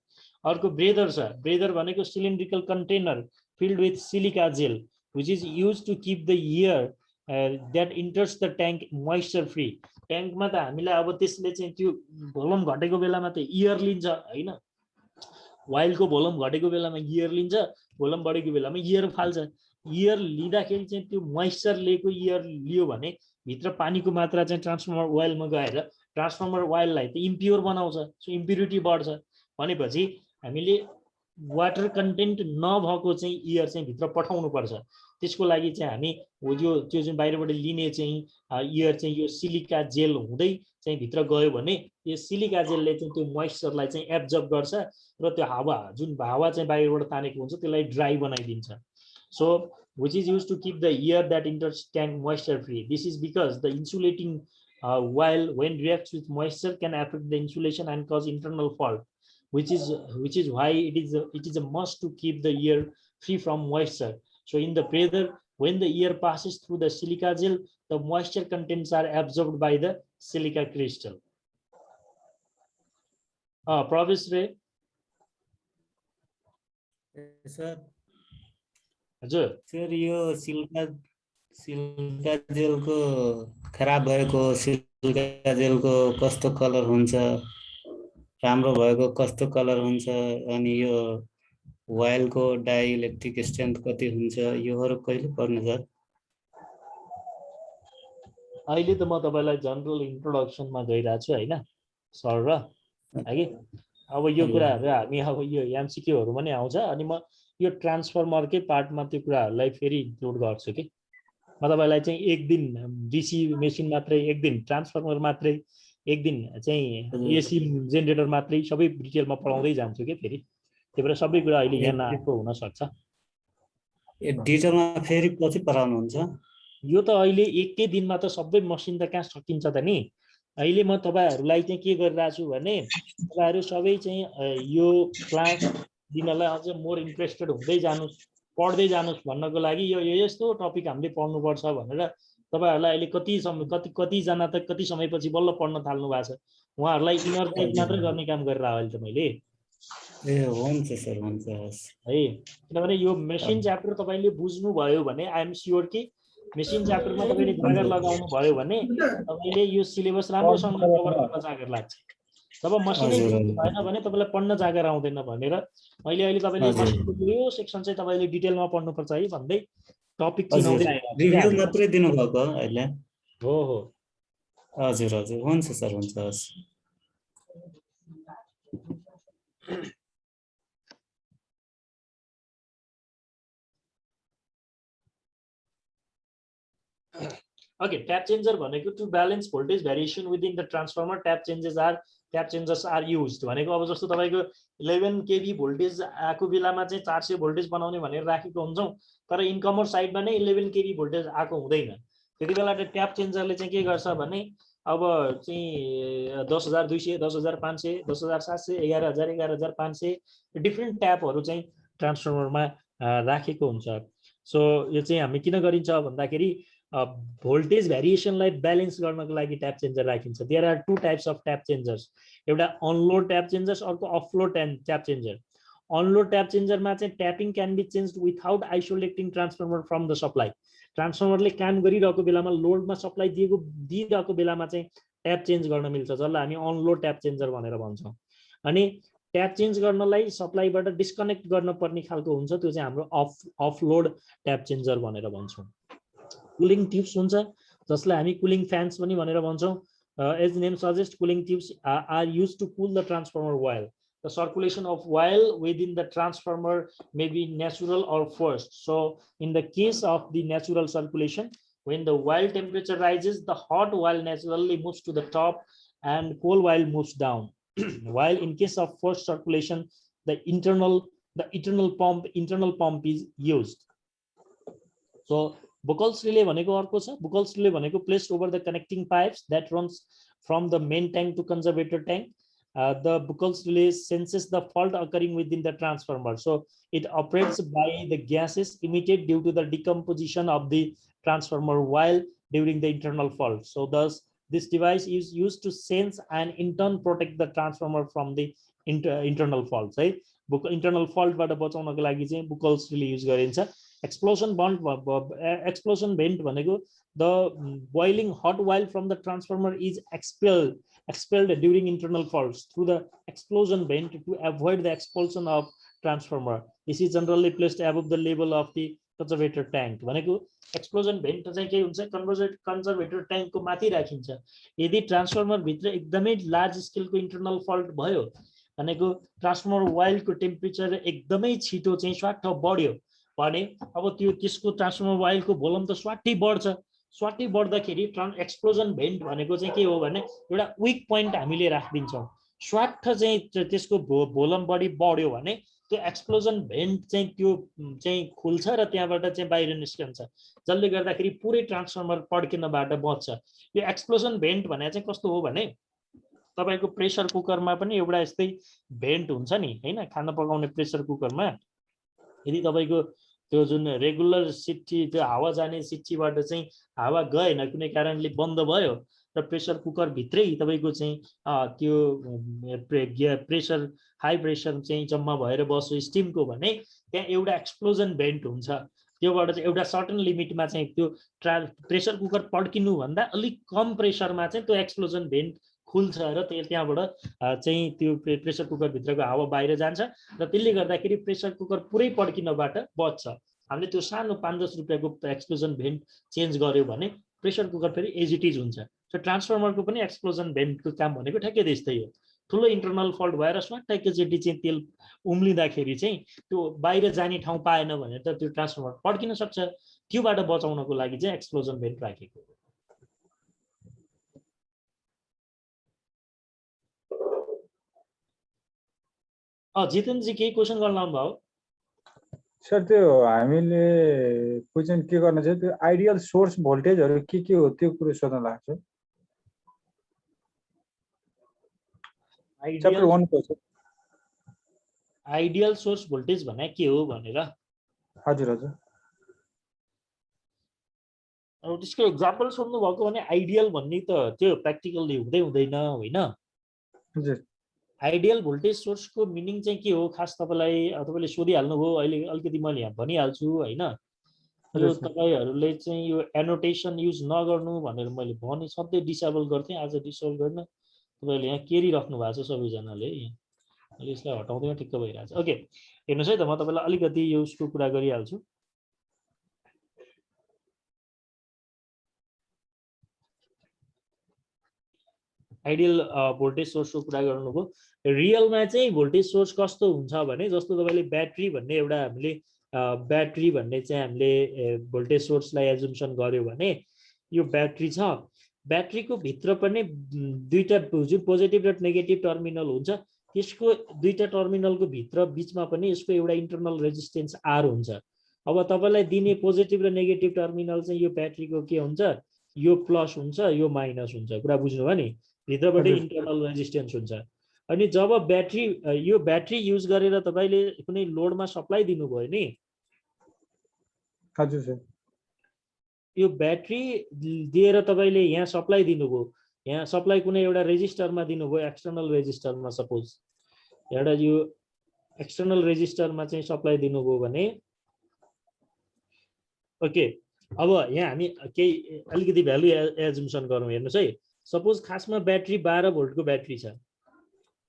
अर्को ब्रेदर छ। ब्रेदर भनेको cylindrical container filled with silica gel which is used to keep the air that enters the tank moisture free. Tank मा त हामीले अब त्यसले चाहिँ त्यो भोल्युम घटेको बेलामा त एयर लिन्छ हैन, वाइल को भोल्युम घटेको बेलामा एयर लिन्छ, भोल्युम बढेको बेलामा एयर फाल्छ। एयर लिँदाखेरि चाहिँ त्यो मोइस्चर लिएको एयर लियो भने भित्र पानीको मात्रा चाहिँ ट्रान्सफर्मर ओइलमा गएर ट्रान्सफर्मर ओइललाई त इम्प्योर बनाउँछ, सो इम्प्युरिटी बढ्छ भनेपछि हामीले वाटर कन्टेन्ट नभएको चाहिँ एयर चाहिँ भित्र पठाउनु पर्छ। त्यसको लागि चाहिँ हामी यो त्यो जुन बाहिरबाट लिने चाहिँ एयर चाहिँ यो सिलिका जेल हुँदै चाहिँ भित्र गयो भने यो सिलिका जेलले चाहिँ त्यो मोइस्चरलाई चाहिँ एब्जर्ब गर्छ र त्यो हावा जुन हावा चाहिँ बाहिरबाट तानेको हुन्छ त्यसलाई ड्राई बनाइदिन्छ। So which is used to keep the air that enters tank moisture free. This is because the insulating while when reacts with moisture can affect the insulation and cause internal fault, which is why it is a must to keep the air free from moisture. So in the breather, when the air passes through the silica gel, the moisture contents are absorbed by the silica crystal. Professor Ray?
Yes, sir.
हजुर
sir यो silica जेलको खराब भएको silica जेलको कस्तो colour हुन्छ, राम्रो भएको कस्तो colour हुन्छ, अनि यो वाइलको डाइइलेक्ट्रिक स्ट्रेन्थ कति हुन्छ, योहरू कहिले पढ्नु सर?
अहिले त म तपाईलाई जनरल इन्ट्रोडक्सनमा गइरहेको छु हैन सर र हैन। अब यो कुराहरु हामी अब यो एमसीक्यूहरु पनि आउँछ अनि म यो ट्रान्सफर्मरकै पार्टमा त्यो कुराहरुलाई फेरि इन्क्लुड गर्छु कि म तपाईलाई चाहिँ एक दिन डीसी मेसिन मात्रै, एक दिन ट्रान्सफर्मर मात्रै, एक दिन चाहिँ एसी जेनेरेटर मात्रै सबै डिटेलमा पढाउँदै जान्छु के फेरि। त्यही भएर सबै कुरा अहिले यहाँ नआएको हुन सक्छ।
डिटेलमा फेरि पछि पढाउनुहुन्छ?
यो त अहिले एकै दिनमा त सबै मसिन त कहाँ सकिन्छ त नि। अहिले म तपाईहरुलाई चाहिँ के गरिरहेको छु भने तपाईहरु सबै चाहिँ यो क्लास दिनलाई अझ मोर इन्ट्रेस्टेड हुँदै जानुस्, पढ्दै जानुस् भन्नको लागि यो यस्तो टपिक हामीले पढ्नु पर्छ भनेर तपाईहरुलाई अहिले कति जना त कति समयपछि बल्ल पढ्न थाल्नु भएको छ। उहाँहरुलाई इनर्जाइज मात्र गर्ने काम गरेर अहिले त मैले।
ए हुन्छ सर, हुन्छ
है। किनभने यो मेसिन च्याप्टर तपाईले बुझ्नु भयो भने आई एम स्योर कि मेसिन च्याप्टरमा तपाईले जागर लगाउनु भयो भने तपाईले यो सिलेबस राम्रोसँग कभर गर्न जागर लाग्छ। जब मसिनै भएन भने तपाईलाई पढ्न जागर आउँदैन भनेर अहिले तपाईले मसिनको यो सेक्सन चाहिँ तपाईले डिटेलमा पढ्नु पर्छ है भन्दै टपिक चिनाउँदै
रिभ्यु मात्रै दिनु भएको अहिले?
हो हो
हजुर हजुर, हुन्छ सर, हुन्छ।
Okay, tap changer भनेको to balance voltage variation within the transformer, tap changers are used भनेको अब जस्तो तपाईको 11 kV भोल्टेज आको बेलामा चाहिँ 400 भोल्टेज बनाउने भनेर राखेको हुन्छौं, तर इनकमर साइडमा नै 11 kV भोल्टेज आको हुँदैन। त्यतिबेला ट्याप चेन्जरले चाहिँ के गर्छ भने अब चाहिँ 10200, 10500, 10700, 11000, 11500 डिफरेन्ट ट्यापहरु चाहिँ ट्रान्सफर्मरमा राखेको हुन्छ। सो यो चाहिँ हामी किन गरिन्छ भन्दाखेरि voltage भेरिएसनलाई ब्यालेन्स गर्नको लागि ट्याप चेन्जर राखिन्छ। There are two types of tap changers, एउटा अनलोड ट्याप चेन्जर्स, अर्को off load tap changer. On load tap चेन्जरमा चाहिँ tapping can be changed without isolating transformer from the supply. ट्रान्सफर्मरले काम गरिरहेको बेलामा लोडमा सप्लाई दिइरहेको बेलामा चाहिँ ट्याप चेन्ज गर्न मिल्छ, जसलाई हामी अनलोड ट्याप चेन्जर भनेर भन्छौँ। अनि ट्याप चेन्ज गर्नलाई सप्लाईबाट डिस्कनेक्ट गर्न पर्ने खालको हुन्छ, त्यो चाहिँ हाम्रो अफलोड ट्याप चेन्जर भनेर भन्छौँ। कुलिङ ट्युब्स हुन्छ जसलाई हामी कुलिङ फ्यान्स पनि भनेर भन्छौँ। As name suggest cooling tubes are used to cool the transformer while. The circulation of oil within the transformer may be natural or forced. So in the case of the natural circulation, when the oil temperature rises, the hot oil naturally moves to the top and cold oil moves down. While in case of forced circulation, the internal pump is used. So Buchholz relay भनेको अर्को छ। Buchholz relay भनेको placed over the connecting pipes that runs from the main tank to conservator tank. The Buchholz relay senses the fault occurring within the transformer, so it operates by the gases emitted due to the decomposition of the transformer while during the internal fault. So thus this device is used to sense and in turn protect the transformer from the internal faults, right? Internal fault बाट बचाउनको लागि चाहिँ Buchholz relay use गरिन्छ। Explosion vent भनेको the boiling hot oil from the transformer is expelled during internal faults through the explosion vent to avoid the expulsion of transformer. This is generally placed above the level of the conservator tank भनेको explosion vent चाहिँ के हुन्छ कन्जर्भेटर ट्याङ्कको माथि राखिन्छ। यदि transformer भित्र एकदमै large स्केलको internal fault भयो भनेको ट्रान्सफर्मर वाइलको टेम्परेचर एकदमै छिटो चाहिँ स्वाट बढ्यो भने अब त्यसको ट्रान्सफर्मर वाइलको भोल्युम त स्वाटै बढ्छ। स्वाटै बढ्दाखेरि एक्सप्लोजन भेन्ट भनेको चाहिँ के हो भने एउटा विक पोइन्ट हामीले राखिदिन्छौँ। स्वाट चाहिँ त्यसको भोल्युम बढ्यो भने त्यो एक्सप्लोजन भेन्ट चाहिँ त्यो चाहिँ खुल्छ र त्यहाँबाट चाहिँ बाहिर निस्कन्छ, जसले गर्दाखेरि पुरै ट्रान्सफर्मर पड्किनबाट बच्छ। यो एक्सप्लोजन भेन्ट भने चाहिँ कस्तो हो भने तपाईँको प्रेसर कुकरमा पनि एउटा यस्तै भेन्ट हुन्छ नि हैन, खाना पकाउने प्रेसर कुकरमा यदि तपाईँको त्यो जुन रेगुलर सिट्टी त्यो हावा जाने सिट्टीबाट चाहिँ हावा गएन कुनै कारणले बन्द भयो र प्रेसर कुकर भित्रै तपाईँको चाहिँ त्यो प्रेसर हाई प्रेसर चाहिँ जम्मा भएर बस्यो स्टिमको भने त्यहाँ एउटा एक्सप्लोजन भेन्ट हुन्छ। त्योबाट चाहिँ एउटा सर्टन लिमिटमा चाहिँ त्यो प्रेसर कुकर पड्किनुभन्दा अलिक कम प्रेसरमा चाहिँ त्यो एक्सप्लोजन भेन्ट खुल्छ र त्यहाँबाट चाहिँ त्यो प्रेसर कुकर भित्रको हावा बाहिर जान्छ र त्यसले गर्दाखेरि प्रेसर कुकर पुरै पड्किनबाट बच्छ। हामीले त्यो सानो 5-10 रुपियाँको एक्सप्लोजन भेन्ट चेन्ज गर्यो भने प्रेसर कुकर फेरि एज इट इज हुन्छ। सो ट्रान्सफर्मरको पनि एक्सप्लोजन भेन्टको काम भनेको ठ्याक्कै त्यस्तै हो। ठुलो इन्टरनल फल्ट भएर स्वाटैकचोटि चाहिँ तेल उम्लिँदाखेरि चाहिँ त्यो बाहिर जाने ठाउँ पाएन भने त त्यो ट्रान्सफर्मर पड्किन सक्छ। त्योबाट बचाउनको लागि चाहिँ एक्सप्लोजन भेन्ट राखेको। जितेन्द्रजी केही क्वेसन गर्न आउनुभयो?
सर त्यो हामीले क्वेसन के गर्न चाहिँ त्यो आइडियल सोर्स भोल्टेजहरू के हो त्यो कुरो सोध्न लाग्छ। च्याप्टर 1 को
आइडियल सोर्स भोल्टेज भने के हो भनेर।
हजुर हजुर।
अब त्यसको एक्जाम्पल सोध्नु भएको भने आइडियल भन्ने त त्यो प्र्याक्टिकली हुँदैन होइन।
हजुर।
आइडियल भोल्टेज सोर्सको मिनिङ चाहिँ के हो खास तपाईँले सोधिहाल्नुभयो। अहिले अलिकति मैले यहाँ भनिहाल्छु होइन। यो तपाईँहरूले चाहिँ यो एनोटेसन युज नगर्नु भनेर मैले भने सधैँ डिसेबल गर्थेँ, आज डिसेबल गर्न तपाईँले यहाँ केरिराख्नु भएको छ सबैजनाले। अहिले यसलाई हटाउँदै ठिक्क भइरहेछ। ओके हेर्नुहोस् है त, म तपाईँलाई अलिकति यो उसको कुरा गरिहाल्छु। आइडियल भोल्टेज सोर्सको कुरा गर्नुभयो। रियलमा चाहिँ भोल्टेज सोर्स कस्तो हुन्छ भने जस्तो तपाईँले ब्याट्री भन्ने एउटा हामीले ब्याट्री भन्ने चाहिँ हामीले भोल्टेज सोर्सलाई एजुम्सन गर्यो भने यो ब्याट्री छ, ब्याट्रीको भित्र पनि दुईटा जुन पोजिटिभ र नेगेटिभ टर्मिनल हुन्छ त्यसको दुईटा टर्मिनलको भित्र बिचमा पनि यसको एउटा इन्टरनल रेजिस्टेन्स आर हुन्छ। अब तपाईँलाई दिने पोजिटिभ र नेगेटिभ टर्मिनल चाहिँ यो ब्याट्रीको के हुन्छ, यो प्लस हुन्छ यो माइनस हुन्छ। कुरा बुझ्नुभयो नि, भित्रबाट इन्टरनल रेजिस्टेन्स हुन्छ। अनि जब यो ब्याट्री युज गरेर तपाईँले कुनै लोडमा सप्लाई दिनुभयो नि,
हजुर सर,
यो ब्याट्री दिएर तपाईँले यहाँ सप्लाई दिनुभयो, यहाँ सप्लाई कुनै एउटा रेजिस्टरमा दिनुभयो, एक्सटर्नल रेजिस्टरमा सपोज एउटा यो एक्सटर्नल रेजिस्टरमा चाहिँ सप्लाई दिनुभयो भने ओके। अब यहाँ हामी केही अलिकति भ्यालु एजुम्सन गरौँ। हेर्नुहोस् है, सपोज खासमा ब्याट्री 12 भोल्टको ब्याट्री छ,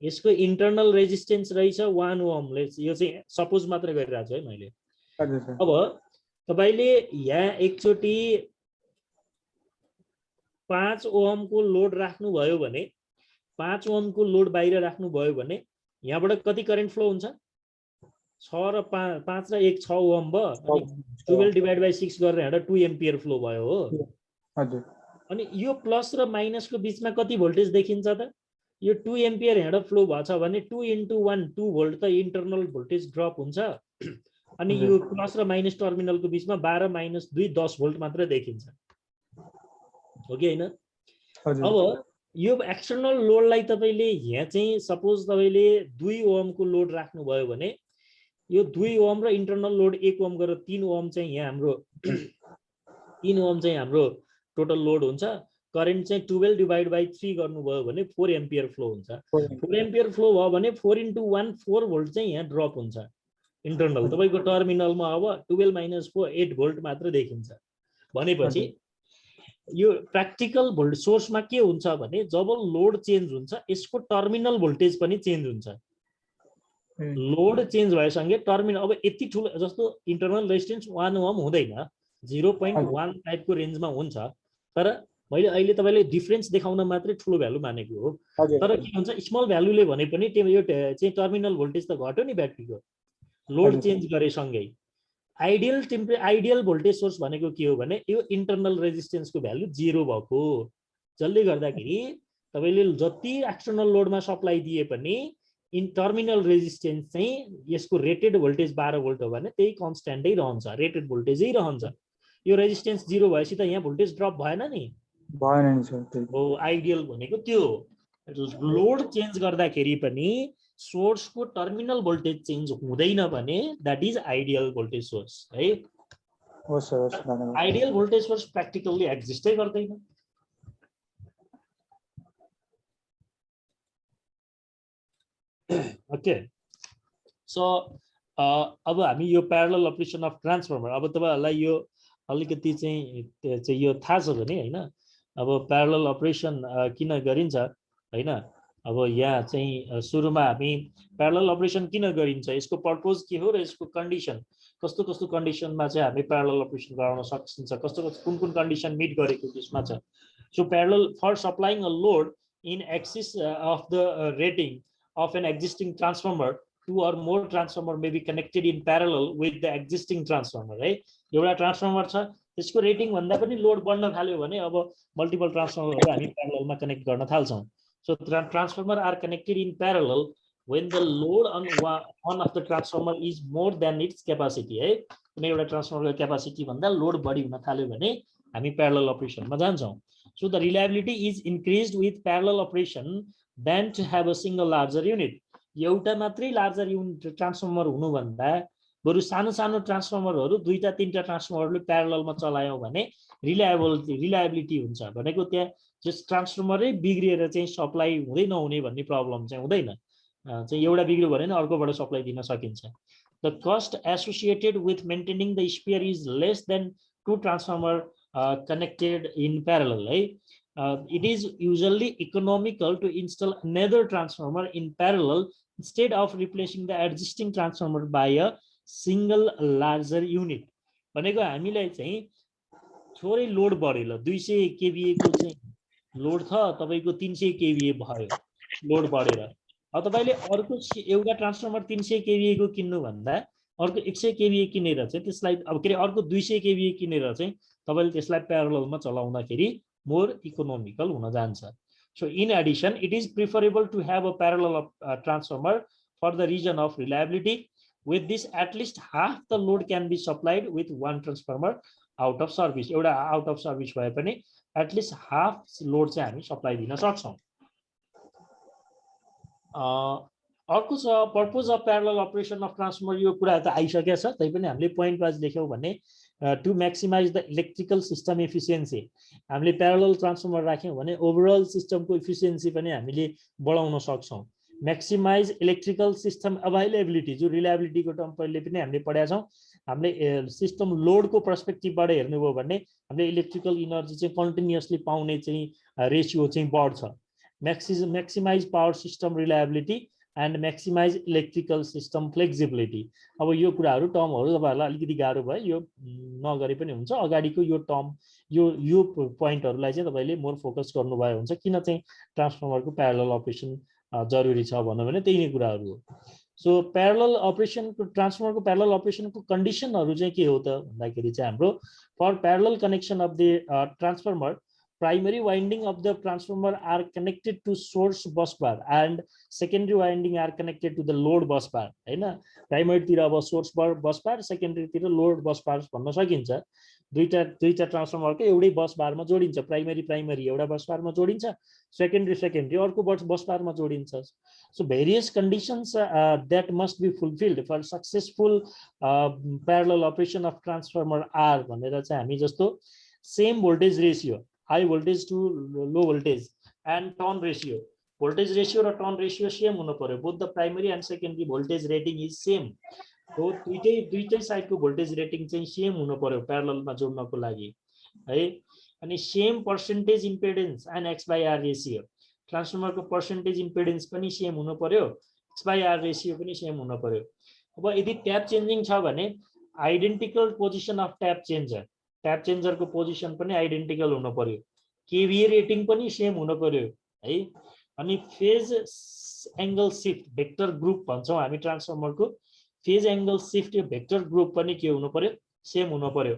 यसको इन्टरनल रेजिस्टेन्स रहेछ 1 ओमले। यो चाहिँ सपोज मात्र गरिरहेको छु है मैले। अब तपाईँले यहाँ एकचोटि 5 ओमको लोड राख्नुभयो भने 5 ओमको लोड बाहिर राख्नुभयो भने यहाँबाट कति करेन्ट फ्लो हुन्छ? 6 र 5 र 1 6 ओम भयो। 12 डिभाइड बाई 6 गरेर यहाँ 2 एम्पियर फ्लो भयो हो।
हजुर।
अनि यो प्लस र माइनसको बिचमा कति भोल्टेज देखिन्छ त? यो 2 एम्पियर यहाँ फ्लो भएछ भने 2 × 1 2 भोल्ट त इन्टरनल भोल्टेज ड्रप हुन्छ। अनि यो प्लस र माइनस टर्मिनलको बिचमा 12 - 2 10 भोल्ट मात्र देखिन्छ हो कि हैन? अब यो एक्सटर्नल लोडलाई तपाईँले यहाँ चाहिँ सपोज तपाईँले 2 ओमको लोड राख्नुभयो भने यो 2 ओम र इन्टरनल लोड 1 ओम गरेर 3 ओम चाहिँ यहाँ हाम्रो 3 ओम चाहिँ हाम्रो टोटल लोड हुन्छ। करेन्ट चाहिँ 12 डिभाइड बाई 3 गर्नुभयो भने 4 एम्पियर फ्लो हुन्छ। 4 एम्पियर फ्लो भयो भने 4 × 1 4 भोल्ट चाहिँ यहाँ ड्रप हुन्छ इन्टरनल। तपाईँको टर्मिनलमा अब 12 - 4 8 भोल्ट मात्र देखिन्छ। भनेपछि यो प्र्याक्टिकल भोल्ट सोर्समा के हुन्छ भने जब लोड चेन्ज हुन्छ यसको टर्मिनल भोल्टेज पनि चेन्ज हुन्छ। लोड चेन्ज भएसँगै टर्मिनल अब यति ठुलो जस्तो इन्टरनल रेजिस्टेन्स 1 ओम हुँदैन 0.1 टाइपको रेन्जमा हुन्छ तर मैले अहिले तपाईले डिफरेन्स देखाउन मात्रै ठुलो भ्यालु मानेको हो तर के हुन्छ स्मल भ्यालुले भने पनि यो चाहिँ टर्मिनल भोल्टेज त घट्यो नि ब्याट्रीको लोड चेन्ज गरेसँगै आइडियल भोल्टेज सोर्स भनेको के हो भने यो इन्टरनल रेजिस्टेन्सको भ्यालु 0 भएको जसले गर्दाखेरि तपाईले जति एक्सटर्नल लोडमा सप्लाई दिए पनि इन टर्मिनल रेजिस्टेन्स चाहिँ यसको रेटेड भोल्टेज 12 भोल्ट हो भने त्यही कन्स्ट्यान्टै रहन्छ रेटेड भोल्टेजै रहन्छ यो रेजिस्टेन्स 0 भएपछि त यहाँ भोल्टेज ड्रप भएन नि
भएन नि सर
हो आइडियल भनेको त्यो लोड चेन्ज गर्दाखेरि पनि सोर्सको टर्मिनल भोल्टेज चेन्ज हुँदैन भने that is ideal voltage source है
हो सर धन्यवाद
आइडियल भोल्टेज सोर्स प्र्याक्टिकली एक्जिस्टै गर्दैन ओके सो अब हामी यो प्यारलल अपरेसन अफ ट्रान्सफर्मर अब तपाईहरुलाई यो अलिकति चाहिँ यो थाहा छ भने हैन अब प्यारलल अपरेसन किन गरिन्छ हैन अब यहाँ चाहिँ सुरुमा हामी प्यारलल अपरेसन किन गरिन्छ यसको पर्पज के हो र यसको कन्डिसन कस्तो कस्तो कन्डिसनमा चाहिँ हामी प्यारलल अपरेसन गराउन सकिन्छ कस्तो कुन कन्डिसन मिट गरेको त्यसमा छ so parallel for supplying a load in excess of the rating of an existing transformer, 2 or more transformer may be connected in parallel with the existing transformer, right? एउटा transformer छ त्यसको rating भन्दा पनि load बढ्न थाल्यो भने अब multiple ट्रान्सफर्मरहरु हामी प्यारललमा कनेक्ट गर्न थाल्छौं so transformer are connected in parallel when the load on one of the transformer is more than its capacity है कुनै एउटा ट्रान्सफर्मरको क्यापासिटी भन्दा लोड बढी हुन थाल्यो भने हामी parallel अपरेसनमा जान्छौं so the reliability is increased with parallel operation than to have a single larger unit एउटा मात्रै लार्जर युनिट ट्रान्सफर्मर हुनु भन्दा बरु सानो सानो ट्रान्सफर्मरहरु दुईटा तीनटा ट्रान्सफर्मरले प्यारललमा चलायौ भने रिलायबिलिटी हुन्छ भनेको त्यहाँ जस ट्रान्सफर्मरै बिग्रिएर चाहिँ सप्लाई हुँदै नहुने भन्ने प्रब्लम चाहिँ हुँदैन चाहिँ एउटा बिग्रियो भने अर्कोबाट सप्लाई दिन सकिन्छ the cost associated with maintaining the spare is less than two transformer connected in parallel, right? It is usually economical to install another transformer in parallel instead of replacing the existing transformer by a single larger unit. भनेको हामीलाई चाहिँ थोरै load बढ्यो ल 200 kVA को चाहिँ load छ तपाईको 300 kVA भयो लोड बढेर अब तपाईले अर्को एउटा ट्रान्सफर्मर 300 kVA को किन्नु भन्दा अर्को 100 kVA किनेर चाहिँ त्यसलाई अब के अर्को 200 kVA किनेर चाहिँ तपाईले त्यसलाई प्यारललमा चलाउँदाखेरि मोर इकोनोमिकल हुन जान्छ so in addition it is preferable to have a parallel transformer for the reason of reliability with this at least half the load can be supplied with one transformer out of service एउटा out of service भए पनि at least half load चाहिँ हामी supply दिन सक्छौं अर्को छ purpose of parallel operation of transformer यो कुरा त आइसकेको छ तैपनि हामीले पोइन्ट वाइज लेख्यौ भने to maximize the electrical system efficiency हामीले प्यारलल ट्रान्सफर्मर राख्यौं भने ओभरअल सिस्टमको इफिसिएन्सी पनि हामीले बढाउन सक्छौं मैक्सिमाइज इलेक्ट्रिकल सिस्टम अवेलेबिलिटी जो रिलायबिलिटीको टर्म पहिले पनि हामीले पढाएका छौं हामीले सिस्टम लोडको पर्सपेक्टिभबाट हेर्नुभयो भने हामीले इलेक्ट्रिकल एनर्जी चाहिँ कन्टिन्युअसली पाउने चाहिँ रेशियो चाहिँ बढ्छ maximize power system reliability and maximize electrical system flexibility अब यो कुराहरु टर्महरु तपाईहरुलाई अलिकति गाह्रो भयो यो नगरे पनि हुन्छ अगाडिको यो टर्म यो पोइन्टहरुलाई चाहिँ तपाईले मोर फोकस गर्नुभयो हुन्छ किन चाहिँ ट्रान्सफर्मरको प्यारलल अपरेसन जरुरी छ भन्नु भने त्यही नै कुराहरु हो सो प्यारलल अपरेसनको ट्रान्सफर्मरको प्यारलल अपरेसनको कन्डिसनहरु चाहिँ के हो त भन्दाखेरि चाहिँ हाम्रो for parallel connection of the transformer primary winding of the transformer are connected to source bus bar and secondary winding are connected to the load bus bar हैन प्राइमरी तिर अब सोर्स बस बार सेकेन्डरी तिर लोड बस बार भन्न सकिन्छ दुईटा ट्रान्सफर्मरको एउटै बस बारमा जोडिन्छ प्राइमरी एउटा बस बारमा जोडिन्छ सेकेन्डरी अर्को बस बारमा जोडिन्छ so various conditions that must be fulfilled for successful parallel operation of transformer are भनेर चाहिँ हामी जस्तो same voltage ratio high voltage to low voltage and turn ratio voltage ratio र turn ratio सेम हुनु पर्यो both the primary and secondary voltage rating is same so दुईटै साइडको voltage rating चाहिँ सेम हुनु पर्यो प्यारललमा जोड्नको लागि है अनि same percentage impedance and x/r ratio ट्रान्सफर्मरको पर्सेन्टेज इम्पिडेन्स पनि सेम हुनु पर्यो SR रेसियो पनि सेम हुन पर्यो। अब यदि ट्याप चेन्जिङ छ भने आइडेन्टिकल पोजिसन अफ ट्याप चेन्जरको पोजिसन पनि आइडेन्टिकल हुन पर्यो। केभिए रेटिङ पनि सेम हुन पर्यो है। अनि phase angle shift vector group भन्छौँ हामी ट्रान्सफर्मरको, फेज एंगल शिफ्ट यो भेक्टर ग्रुप पनि के हुन पर्यो, सेम हुन पर्यो।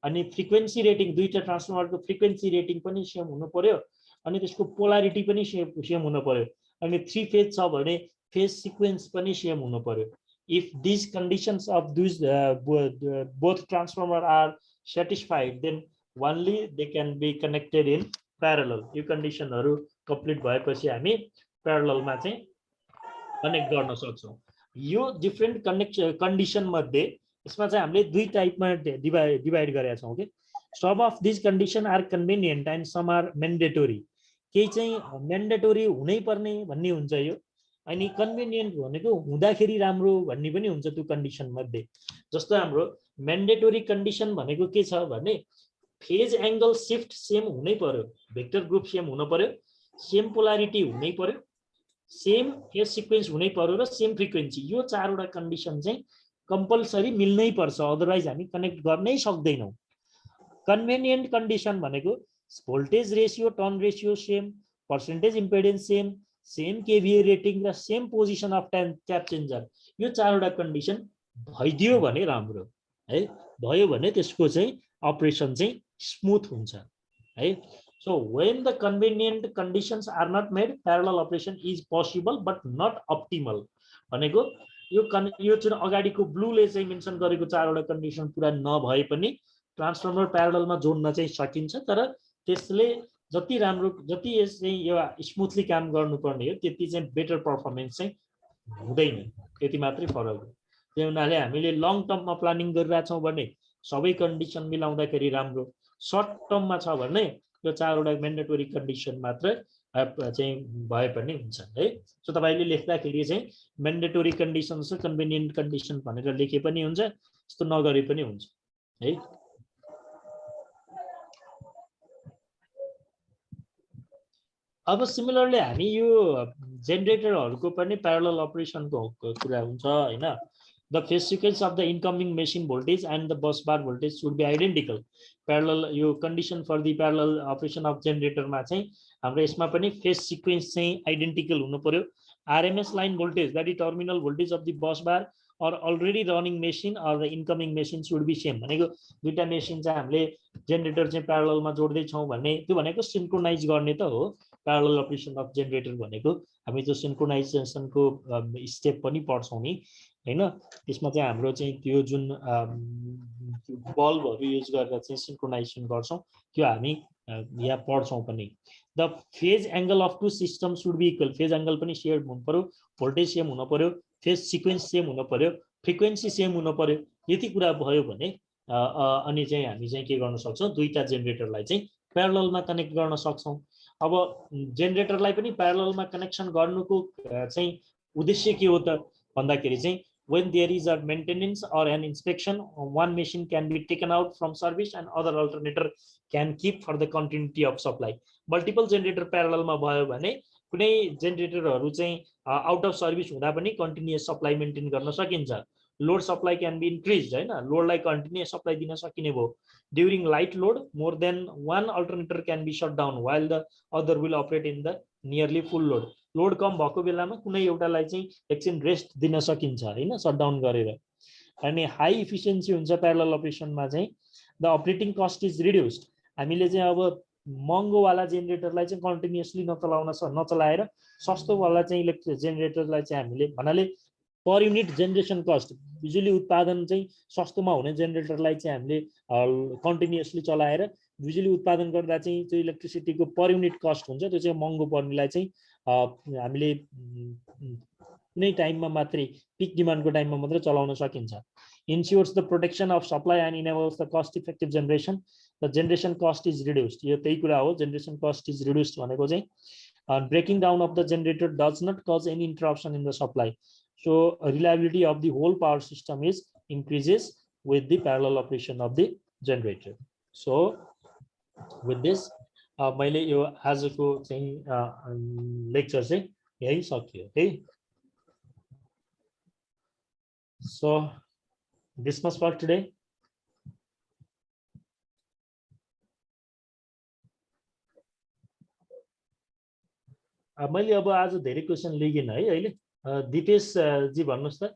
अनि फ्रिक्वेन्सी रेटिङ दुईटा ट्रान्सफर्मरको फ्रिक्वेन्सी रेटिङ पनि सेम हुन पर्यो। अनि त्यसको पोलारिटी पनि सेम हुन पर्यो। अनि 3 फेज छ भने फेज सिक्वेन्स पनि सेम हुन पर्यो। If these conditions of these both transformer are satisfied, then only they can be connected in parallel. यो कन्डिसनहरु कम्प्लिट भएपछि हामी प्यारललमा चाहिँ कनेक्ट गर्न सक्छौं। यो डिफरेन्ट कन्डिसन मध्ये यसमा चाहिँ हामीले दुई टाइपमा डिवाइड गरेका छौं के। Some of this condition are convenient and some are mandatory. केही चाहिँ म्यान्डेटोरी हुनै पर्ने भन्ने हुन्छ यो, अनि कन्भिनियन्ट भनेको हुँदाखेरि राम्रो भन्ने पनि हुन्छ त्यो कन्डिसन मध्ये। जस्तो हाम्रो म्यान्डेटोरी कन्डिसन भनेको के छ भने फेज एंगल शिफ्ट सेम हुनै पर्यो, भेक्टर ग्रुप सेम हुन पर्यो, सेम पोलारिटी हुनै पर्यो, सेम फेज सिक्वेन्स हुनै पर्यो र सेम फ्रिक्वेन्सी। यो चारवटा कन्डिसन चाहिँ कम्पलसरी मिल्नै पर्छ, अदरवाइज हामी कनेक्ट गर्नै सक्दैनौं। कन्भिनियन्ट कन्डिसन भनेको voltage ratio, turn ratio same, percentage impedance same, same kVA rating र same position of tap changer. यो चारवटा कन्डिसन भइदियो भने राम्रो है, भयो भने त्यसको चाहिँ अपरेसन चाहिँ स्मुथ हुन्छ है। So when the convenient conditions are not made, parallel operation is possible but not optimal भनेको यो चाहिँ अगाडिको ब्लूले चाहिँ मेन्सन गरेको चारवटा कन्डिसन पुरा नभए पनि ट्रान्सफर्मर प्यारललमा जोड्न चाहिँ सकिन्छ, तर त्यसले जति राम्रो जति चाहिँ यो स्मुथली काम गर्नुपर्ने हो त्यति चाहिँ बेटर पर्फर्मेन्स चाहिँ हुँदैन, त्यति मात्रै फरक हो। त्यही हुनाले हामीले लङ टर्ममा प्लानिङ गरिरहेछौँ भने सबै कन्डिसन मिलाउँदाखेरि राम्रो, सर्ट टर्ममा छ भने यो चारवटा म्यान्डेटोरी कन्डिसन मात्र चाहिँ भए पनि हुन्छ है। सो तपाईले लेख्दाखेरि चाहिँ म्यान्डेटोरी कन्डिसन र कन्भिनियन्ट कन्डिसन भनेर लेखे पनि हुन्छ, त्यस्तो नगरे पनि हुन्छ है। अब सिमिलरली हामी यो जेनेरेटरहरुको पनि प्यारलल अपरेसनको कुरा हुन्छ हैन। The phase sequence of the incoming machine voltage and the bus bar voltage should be identical. Parallel यो condition for the parallel operation of generator मा चाहिँ हाम्रो यसमा पनि phase sequence चाहिँ identical हुनु पर्यो। RMS line voltage, that is terminal voltage of the bus bar or already running machine or the incoming machine should be same। भनेको दुईटा मेसिन चाहिँ हामीले जेनेरेटर चाहिँ प्यारलल मा जोड्दै छौं भने त्यो भनेको सिन्क्रोनाइज गर्ने त हो। प्यारलल अपरेसन अफ जेनेरेटर भनेको हामी जो सिन्क्रोनाइजेसनको स्टेप पनि पढ्छौं नि हैन, त्यसमा चाहिँ हाम्रो चाहिँ त्यो जुन बल्बहरु युज गरेर चाहिँ सिन्क्रोनाइजेसन गर्छौं त्यो हामी यहाँ पढ्छौं पनि। The phase angle of two system should be equal. Phase angle पनि सेम हुनु पर्यो, भोल्टेज सेम हुनु पर्यो, फेज सिक्वेन्स सेम हुनु पर्यो, फ्रिक्वेन्सी सेम हुनु पर्यो। यति कुरा भयो भने अनि चाहिँ हामी चाहिँ के गर्न सक्छौं, दुईटा जेनेरेटरलाई चाहिँ प्यारललमा कनेक्ट गर्न सक्छौं। अब जेनेरेटरलाई पनि प्यारललमा कनेक्सन गर्नुको चाहिँ उद्देश्य के हो त भन्दाखेरि चाहिँ when there is a maintenance or an inspection, one machine can be taken out from service and other alternator can keep for the continuity of supply. Multiple generator parallel मा भयो भने कुनै जेनेरेटरहरु चाहिँ आउट अफ सर्भिस हुँदा पनि continuous supply maintain गर्न सकिन्छ। Load supply can be इन्क्रिज्ड हैन, लोडलाई कन्टिन्युअस सप्लाई दिन सकिने भयो। During light load more than one alternator can be shut down while the other will operate in the nearly full load. Load कम भएको बेलामा कुनै एउटालाई चाहिँ एकछिन रेस्ट दिन सकिन्छ हैन, शटडाउन गरेर। अनि हाई इफिसिएन्सी हुन्छ प्यारलल अपरेसनमा चाहिँ। The operating cost is reduced. हामीले चाहिँ अब महँगो वाला जेनेरेटरलाई चाहिँ कन्टिन्युअसली नचलाएर सस्तो वाला चाहिँ इलेक्ट्रिक जेनेरेटरलाई चाहिँ हामीले भन्नाले पर युनिट जेनेरेसन कस्ट, बिजुली उत्पादन चाहिँ सस्तोमा हुने जेनेरेटरलाई चाहिँ हामीले कन्टिन्युअसली चलाएर बिजुली उत्पादन गर्दा चाहिँ त्यो इलेक्ट्रिसिटीको पर युनिट कस्ट हुन्छ त्यो चाहिँ महँगो पर्नेलाई चाहिँ हामीले कुनै टाइममा मात्रै पिक डिमान्डको टाइममा मात्रै चलाउन सकिन्छ। Ensures the protection of supply and enables the cost effective generation. The generation cost is reduced. यो त्यही कुरा हो, जेनेरेसन कस्ट इज रिड्युस्ड भनेको चाहिँ breaking down of the generator does not cause any interruption in the supply. So reliability of the whole power system is increases with the parallel operation of the generator. So with this मैले यो आजको चाहिँ lecture चाहिँ यही सकियो है। So this much for today. मैले अब आज धेरै क्वेसन लिगिन है अहिले। दिपेश जी भन्नुस् त।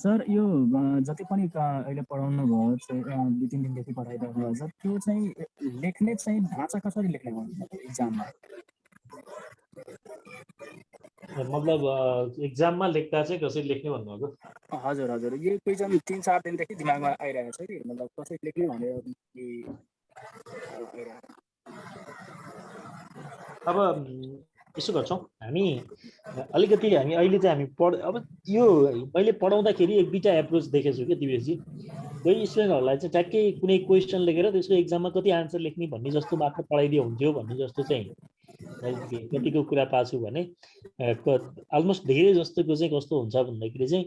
सर यो जति पनि अहिले पढाउनु भयो चाहिँ 2-3 दिनदेखि पढाइदिनु भयो सर, त्यो चाहिँ लेख्ने चाहिँ ढाँचा कसरी लेख्ने भन्नु एक्जाममा?
मतलब एक्जाममा लेख्दा चाहिँ कसरी लेख्ने भन्नुभएको?
हजुर हजुर, यो क्वेसन 3-4 दिनदेखि दिमागमा आइरहेको छ कि, मतलब कसरी लेख्ने भनेर कि
अब यसो गर्छौँ हामी, अलिकति हामी अहिले चाहिँ हामी अब यो मैले पढाउँदाखेरि एक दुईवटा एप्रोच देखेको छु कि दिवेशजी। कोही स्टुडेन्टहरूलाई चाहिँ ट्याक्कै कुनै क्वेसन लेखेर त्यसको एक्जाममा कति आन्सर लेख्ने भन्ने जस्तो मात्र पढाइदियो हुन्थ्यो भन्ने जस्तो चाहिँ कतिको कुरा पाछु भने अलमोस्ट धेरै जस्तोको चाहिँ कस्तो हुन्छ भन्दाखेरि चाहिँ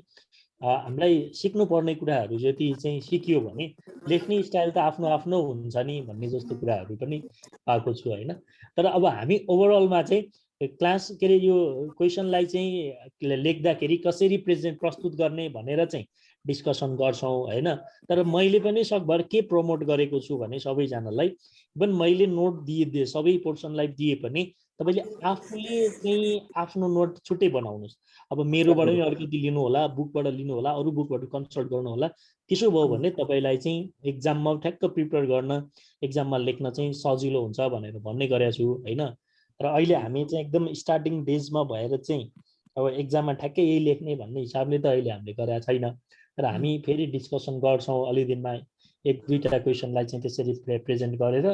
हामीलाई सिक्नुपर्ने कुराहरू जति चाहिँ सिकियो भने लेख्ने स्टाइल त आफ्नो आफ्नो हुन्छ नि भन्ने जस्तो कुराहरू पनि पाएको छु होइन। तर अब हामी ओभरअलमा चाहिँ क्लास के अरे यो क्वेसनलाई चाहिँ लेख्दाखेरि कसरी प्रस्तुत गर्ने भनेर चाहिँ डिस्कसन गर्छौँ होइन। तर मैले पनि सकभर के प्रमोट गरेको छु भने सबैजनालाई इभन मैले नोट दिए सबै पोर्सनलाई दिए पनि तपाईँले आफूले चाहिँ आफ्नो नोट छुट्टै बनाउनुहोस्। अब मेरोबाट पनि अलिकति लिनु होला, बुकबाट लिनु होला, अरू बुकबाट कन्सल्ट गर्नु होला। त्यसो भयो भने तपाईँलाई चाहिँ एक्जाममा ठ्याक्क प्रिपेयर गर्न, एक्जाममा लेख्न चाहिँ सजिलो हुन्छ भनेर भन्ने गरेको छु होइन। र अहिले हामी चाहिँ एकदम स्टार्टिङ डेजमा भएर चाहिँ अब एक्जाममा ठ्याक्कै यही लेख्ने भन्ने हिसाबले त अहिले हामीले गरेका छैन। तर हामी फेरि डिस्कसन गर्छौँ अलि दिनमा, एक दुईवटा क्वेसनलाई चाहिँ त्यसरी प्रेजेन्ट गरेर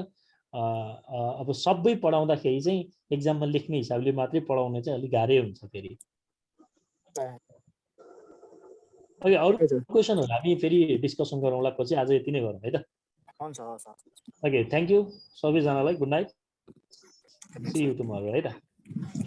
अब सबै पढाउँदाखेरि चाहिँ एक्जाममा लेख्ने हिसाबले मात्रै पढाउन चाहिँ अलिक गाह्रै हुन्छ फेरि। ओके, अरू क्वेसनहरू हामी फेरि डिस्कसन गरौँला पछि। आज यति नै गरौँ है त।
हुन्छ।
ओके, थ्याङ्क यू सबैजनालाई, good night, see you tomorrow है त।